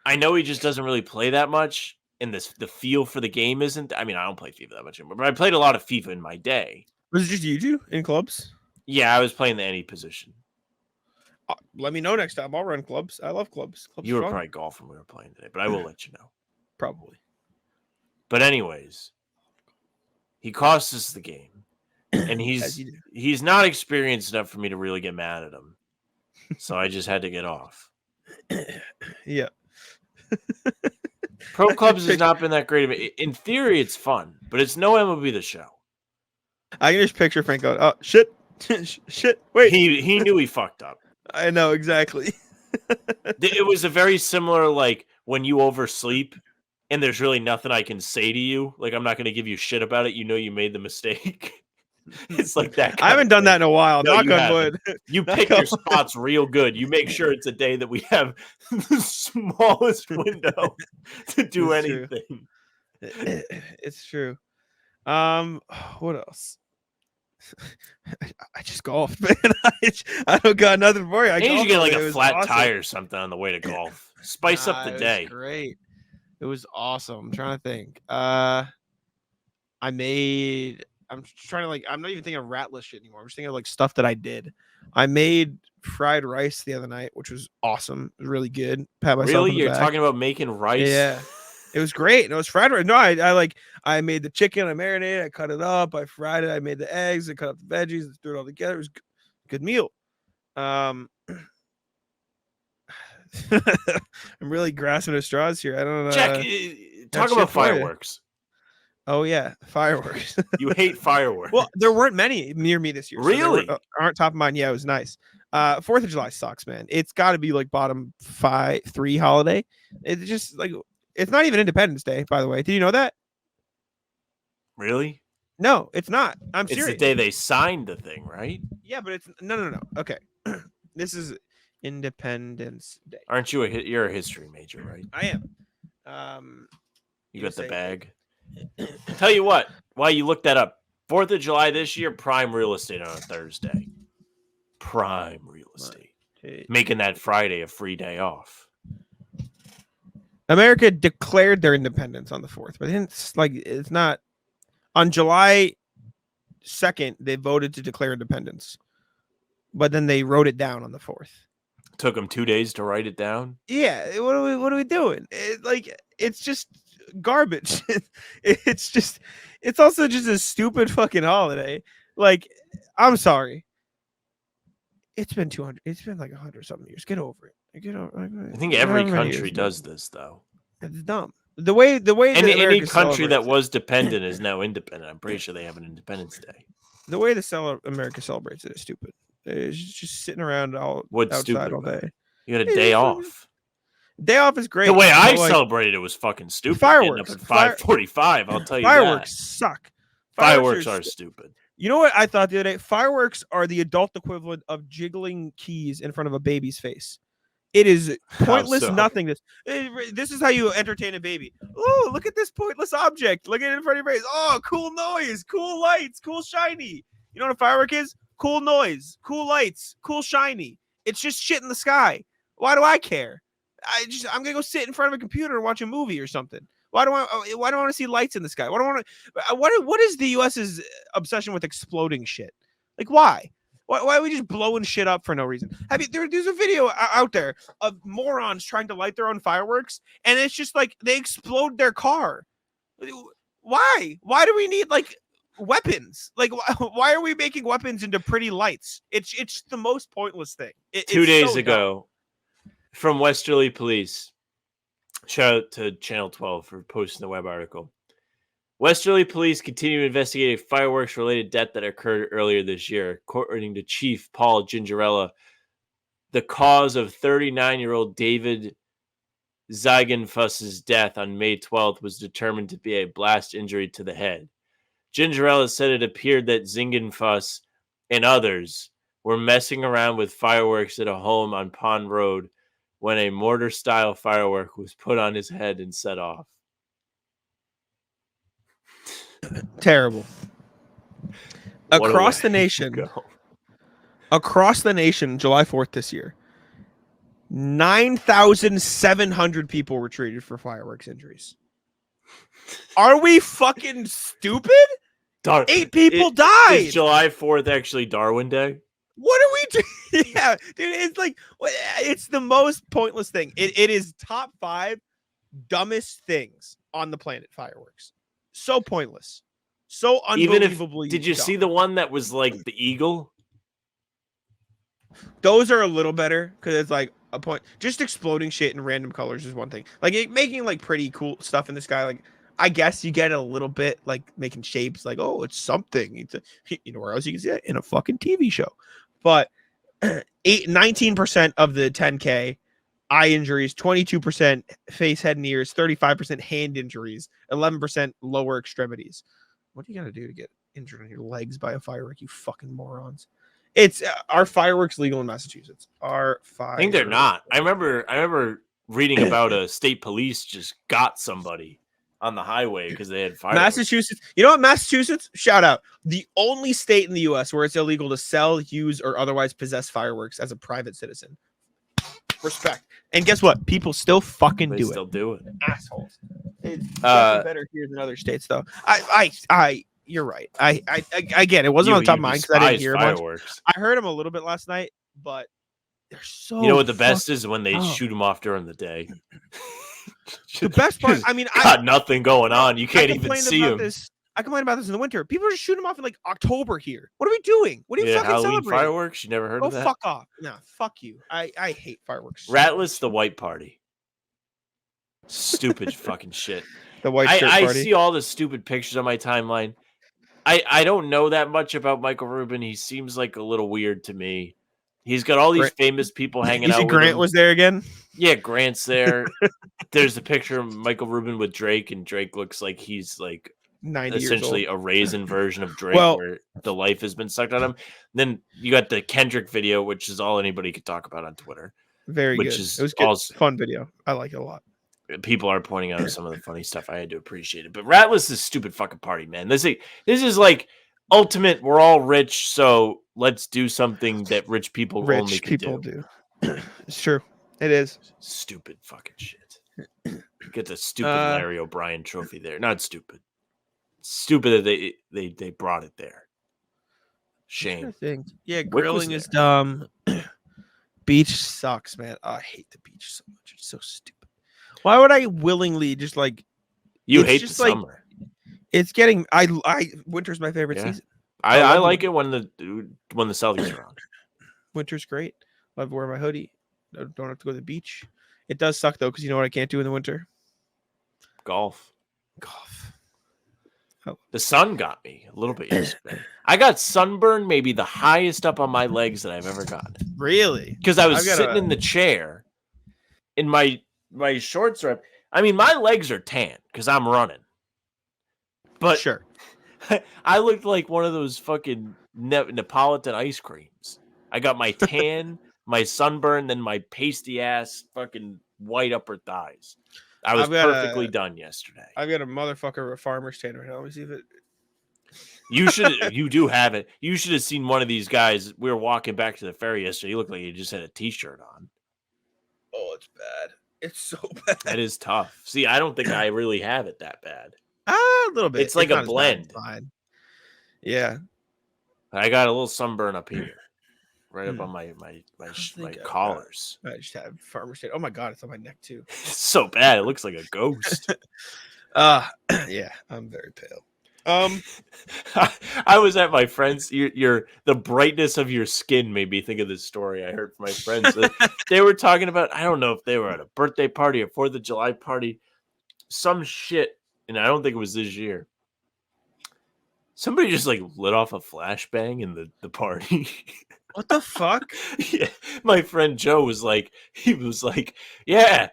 D: I know he just doesn't really play that much, and the feel for the game isn't. I mean, I don't play FIFA that much anymore, but I played a lot of FIFA in my day.
C: Was it just you two in clubs?
D: Yeah, I was playing the any position.
C: Let me know next time. I'll run clubs. I love clubs.
D: You were probably golfing. We were playing today, but I will let you know.
C: Probably.
D: But anyways, he cost us the game, and he's not experienced enough for me to really get mad at him. So I just had to get off.
C: Yeah.
D: Pro Clubs has not been that great. In theory, it's fun, but it's no MLB The Show.
C: I can just picture Frank going, "Oh shit, shit." Wait,
D: he knew he fucked up.
C: I know exactly.
D: It was a very similar, like when you oversleep and there's really nothing I can say to you. Like, I'm not going to give you shit about it. You know you made the mistake. It's like that.
C: I haven't done that in a while.
D: No,
C: Knock on wood.
D: You pick your spots real good. You make sure it's a day that we have the smallest window to do anything.
C: It's true. What else? I just golfed, man. I don't got nothing for you.
D: I need to get like a flat tire or something on the way to golf. Spice up the day.
C: Great. It was awesome. I'm trying to think. I'm trying to I'm not even thinking of rat list shit anymore. I'm just thinking of stuff that I did. I made fried rice the other night, which was awesome. It was really good. Pat myself
D: really?
C: on the
D: You're
C: back.
D: Talking about making rice?
C: Yeah. It was great. And it was fried rice. No, I made the chicken, I marinated, I cut it up, I fried it, I made the eggs, I cut up the veggies, I threw it all together. It was a good meal. I'm really grasping at straws here. I don't know.
D: Jack, talk about fireworks.
C: Oh yeah, fireworks.
D: You hate fireworks.
C: Well, there weren't many near me this year.
D: Really?
C: So aren't top of mind. Yeah, it was nice. 4th of July sucks, man. It's got to be bottom 3 holiday. It's just it's not even Independence Day, by the way. Did you know that?
D: Really?
C: No, it's not. I'm serious.
D: It's the day they signed the thing, right?
C: Yeah, but it's no. Okay, this is Independence Day.
D: Aren't you you're a history major, right?
C: I am.
D: You got the bag. Tell you what, while you look that up, 4th of July this year, prime real estate on a Thursday. Prime real estate. Making that Friday a free day off.
C: America declared their independence on the 4th, but it's not on July 2nd. They voted to declare independence, but then they wrote it down on the 4th.
D: Took them 2 days to write it down.
C: Yeah, what are we doing? It's just garbage. It's also just a stupid fucking holiday. I'm sorry. It's been 200. It's been 100 something years. Get over it.
D: I think every country does this though.
C: It's dumb. The way
D: any country that was dependent is now independent. I'm pretty sure they have an Independence Day.
C: The way America celebrates it is stupid. It's just sitting around outside all day.
D: You got a day off.
C: Day off is great.
D: The way I celebrated it was fucking stupid.
C: Fireworks
D: at 5:45. I'll tell you
C: fireworks
D: that.
C: Suck.
D: Fireworks are stupid.
C: You know what I thought the other day? Fireworks are the adult equivalent of jiggling keys in front of a baby's face. It is pointless nothingness. This is how you entertain a baby. Oh, look at this pointless object. Look at it in front of your face. Oh, cool noise, cool lights, cool shiny. You know what a firework is? Cool noise, cool lights, cool shiny. It's just shit in the sky. Why do I care? I'm gonna go sit in front of a computer and watch a movie or something. Why do I want to see lights in the sky? What is the U.S.'s obsession with exploding shit? Why? Why are we just blowing shit up for no reason? There's a video out there of morons trying to light their own fireworks, and it's just they explode their car. Why? Why do we need weapons? Why are we making weapons into pretty lights? It's the most pointless thing.
D: 2 days ago, from Westerly Police. Shout out to Channel 12 for posting the web article. Westerly police continue to investigate a fireworks-related death that occurred earlier this year. According to Chief Paul Gingerella, the cause of 39-year-old David Ziegenfuss's death on May 12th was determined to be a blast injury to the head. Gingerella said it appeared that Ziegenfuss and others were messing around with fireworks at a home on Pond Road when a mortar-style firework was put on his head and set off.
C: Terrible. Across the nation, July 4th this year, 9,700 people were treated for fireworks injuries. Are we fucking stupid? 8 people died.
D: Is July 4th actually Darwin Day?
C: What are we doing? Yeah, dude, it's like, it's the most pointless thing. It is top 5 dumbest things on the planet, fireworks. So pointless. So unbelievably
D: Did you
C: dumb.
D: see the one that was like the eagle?
C: Those are a little better because it's like a point. Just exploding shit in random colors is one thing. Like making like pretty cool stuff in the sky. Like I guess you get it a little bit like making shapes. Like it's something. You know where else you can see it? In a fucking TV show. But 19% of the 10K eye injuries, 22% face, head, and ears, 35% hand injuries, 11% lower extremities. What do you gotta do to get injured on your legs by a firework? You fucking morons. It's are fireworks legal in Massachusetts?
D: I think they're not. I remember reading about a state police just got somebody on the highway because they had fireworks.
C: Massachusetts. You know what? Massachusetts, shout out. The only state in the U.S. where it's illegal to sell, use, or otherwise possess fireworks as a private citizen. Respect. And guess what? People still fucking
D: They
C: do
D: still
C: it.
D: do it.
C: Assholes. It's definitely better here than other states, though. You're right. I get it. It wasn't on the top of mind because I didn't hear
D: fireworks.
C: Much. I heard them a little bit last night, but they're so.
D: You know what the best is when they shoot them off during the day.
C: The best part. I mean,
D: got nothing going on. You can't even see them.
C: I complain about this in the winter. People are just shooting them off in like October here. What are we doing? What are you fucking
D: Halloween
C: celebrating?
D: Fireworks? You never heard of that?
C: Fuck off. No, fuck you. I hate fireworks.
D: Ratless the white party. Stupid fucking shit.
C: The white shirt
D: I
C: party.
D: see all the stupid pictures on my timeline. I don't know that much about Michael Rubin. He seems like a little weird to me. He's got all these famous people hanging out with
C: Grant
D: him.
C: was there again?
D: Yeah, Grant's there. There's a picture of Michael Rubin with Drake, and Drake looks like he's like
C: 90
D: essentially
C: years old.
D: a raisin version of Drake where the life has been sucked out of him. Then you got the Kendrick video, which is all anybody could talk about on Twitter.
C: Very good. It was good.
D: Also,
C: fun video. I like it a lot.
D: People are pointing out some of the funny stuff. I had to appreciate it. But Ratless is stupid fucking party, man. This is like ultimate. We're all rich, so let's do something that rich people only can do.
C: It's true. It is.
D: Stupid fucking shit. Get the stupid Larry O'Brien trophy there. Not stupid. Stupid that they brought it there. Shame.
C: Yeah, grilling is dumb. Beach sucks, man. I hate the beach so much. It's so stupid. Why would I willingly just like?
D: You hate the summer.
C: It's getting. Winter's my favorite season.
D: I like it when the Celtics are on.
C: Winter's great. Love wearing my hoodie. Don't have to go to the beach. It does suck though, because you know what I can't do in the winter?
D: Golf.
C: Oh.
D: The sun got me a little bit yesterday. I got sunburn, maybe the highest up on my legs that I've ever gotten.
C: Really?
D: Because I was sitting in the chair, in my shorts are. I mean, my legs are tan because I'm running. But
C: sure,
D: I looked like one of those fucking Neapolitan ice creams. I got my tan, my sunburn, then my pasty ass fucking white upper thighs. I was perfectly done yesterday.
C: I've got a motherfucker of a farmer's tan right now. Let me see if it.
D: You do have it. You should have seen one of these guys. We were walking back to the ferry yesterday. He looked like he just had a t-shirt on.
C: Oh, it's bad. It's so bad.
D: That is tough. See, I don't think I really have it that bad.
C: A little bit.
D: It's like a blend.
C: Fine. Yeah.
D: I got a little sunburn up here. Right up on my collars.
C: I just have farmer's tan. Oh my god, it's on my neck too.
D: It's so bad. It looks like a ghost.
C: Yeah, I'm very pale.
D: I was at my friend's. The brightness of your skin made me think of this story I heard from my friends. They were talking about, I don't know if they were at a birthday party or 4th of July party, some shit, and I don't think it was this year. Somebody just like lit off a flashbang in the party.
C: What the fuck?
D: Yeah, my friend Joe was like, yeah,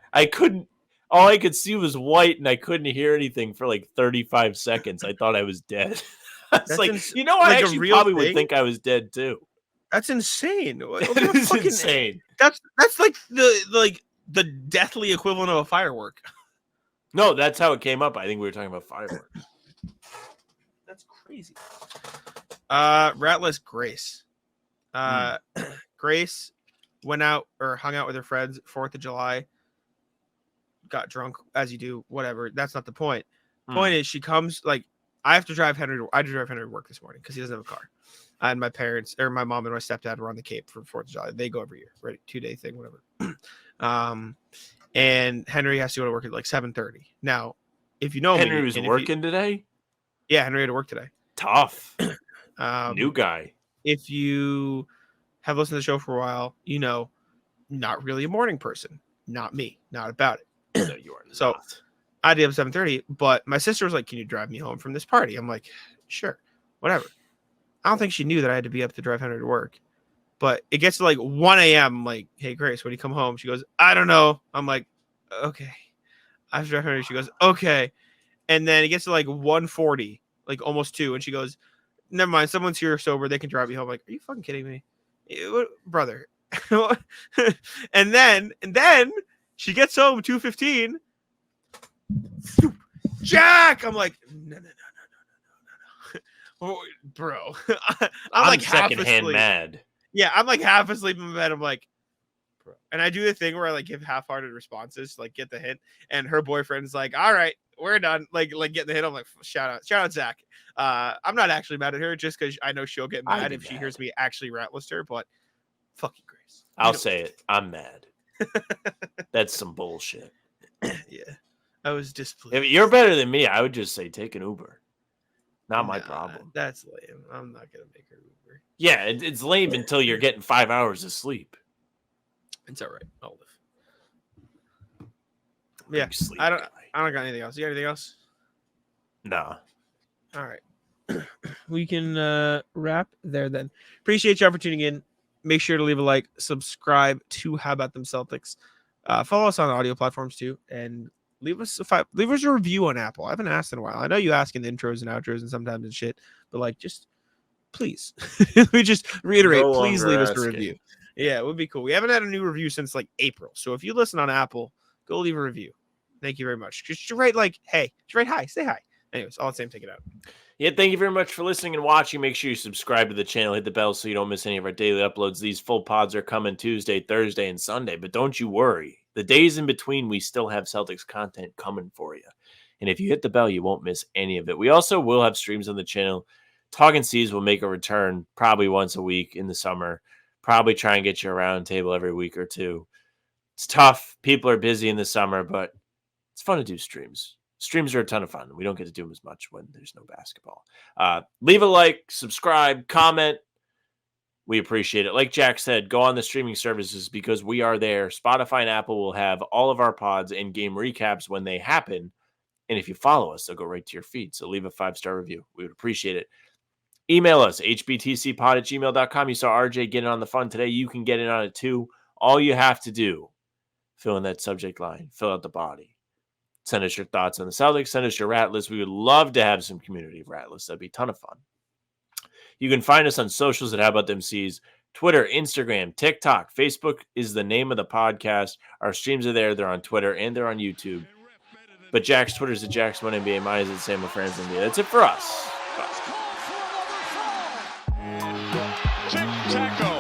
D: all I could see was white and I couldn't hear anything for like 35 seconds. I thought I was dead. I was I actually probably would think I was dead too.
C: That's insane.
D: It is insane.
C: That's like the deathly equivalent of a firework.
D: No, that's how it came up. I think we were talking about fireworks.
C: That's crazy. Ratless Grace. Grace went out or hung out with her friends 4th of July. Got drunk, as you do, whatever. That's not the point. Point is, she comes, like, I have to drive Henry to work this morning because he doesn't have a car. And my parents, or my mom and my stepdad were on the Cape for 4th of July. They go every year, right? 2-day thing, whatever. And Henry has to go to work at like 7:30. Now, if you know
D: Henry
C: me,
D: was working today?
C: Yeah, Henry had to work today.
D: Tough. New guy.
C: If you have listened to the show for a while, you know, not really a morning person. Not me. Not about it.
D: No, you are not.
C: So I did up 7:30, but my sister was like, "Can you drive me home from this party?" I'm like, "Sure, whatever." I don't think she knew that I had to be up to drive Henry to work. But it gets to like 1 a.m. I'm like, "Hey, Grace, when you come home?" She goes, "I don't know." I'm like, "Okay." I have to drive Henry. She goes, "Okay." And then it gets to like 1:40, like almost 2. And she goes, "Never mind. Someone's here sober. They can drive me home." I'm like, "Are you fucking kidding me? Brother?" and then she gets home 2:15. Jack! I'm like, no. Bro. I'm like
D: secondhand mad.
C: Yeah, I'm like half asleep in bed. I'm like, bro. And I do the thing where I like give half-hearted responses, like get the hint. And her boyfriend's like, "All right, we're done." Like get the hint. I'm like, shout out Zach. I'm not actually mad at her just because I know she'll get mad if she hears me actually ratless her, but fuck you, Grace.
D: I'll say it. I'm mad. That's some bullshit.
C: Yeah. I was displeased.
D: If you're better than me, I would just say take an Uber. Not my problem.
C: That's lame. I'm not gonna make her Uber.
D: Yeah, it's lame until you're getting 5 hours of sleep.
C: It's all right. I'll live. Yeah,
D: Sleep
C: I don't
D: guy.
C: got anything else. You got anything else?
D: No.
C: All right. We can wrap there then. Appreciate y'all for tuning in. Make sure to leave a like, subscribe to How About Them Celtics. Follow us on audio platforms too, and leave us a review on Apple. I haven't asked in a while. I know you ask in the intros and outros and sometimes and shit, but like, just please, we just reiterate,
D: No
C: please leave us a
D: asking.
C: review. Yeah, it would be cool. We haven't had a new review since like April, so if you listen on Apple, go leave a review. Thank you very much. Just write like, hey, just write hi, say hi. Anyways, all the same, take it out.
D: Yeah, thank you very much for listening and watching. Make sure you subscribe to the channel, hit the bell so you don't miss any of our daily uploads. These full pods are coming Tuesday, Thursday, and Sunday, but don't you worry. The days in between, we still have Celtics content coming for you. And if you hit the bell, you won't miss any of it. We also will have streams on the channel. Talking C's will make a return probably once a week in the summer. Probably try and get you a round table every week or two. It's tough. People are busy in the summer, but it's fun to do streams. Streams are a ton of fun. We don't get to do them as much when there's no basketball. Leave a like, subscribe, comment. We appreciate it. Like Jack said, go on the streaming services because we are there. Spotify and Apple will have all of our pods and game recaps when they happen. And if you follow us, they'll go right to your feed. So leave a 5-star review. We would appreciate it. Email us, hbtcpod@gmail.com. You saw RJ getting on the fun today. You can get in on it too. All you have to do, fill in that subject line, fill out the body. Send us your thoughts on the Celtics. Send us your rat list. We would love to have some community of rat lists. That'd be a ton of fun. You can find us on socials at How About Them C's, Twitter, Instagram, TikTok, Facebook is the name of the podcast. Our streams are there. They're on Twitter and they're on YouTube. But Jack's Twitter is at Jack's1NBA. Mine is at Samuel Franz NBA. That's it for us. Bye.
A: Tic-tac-toe.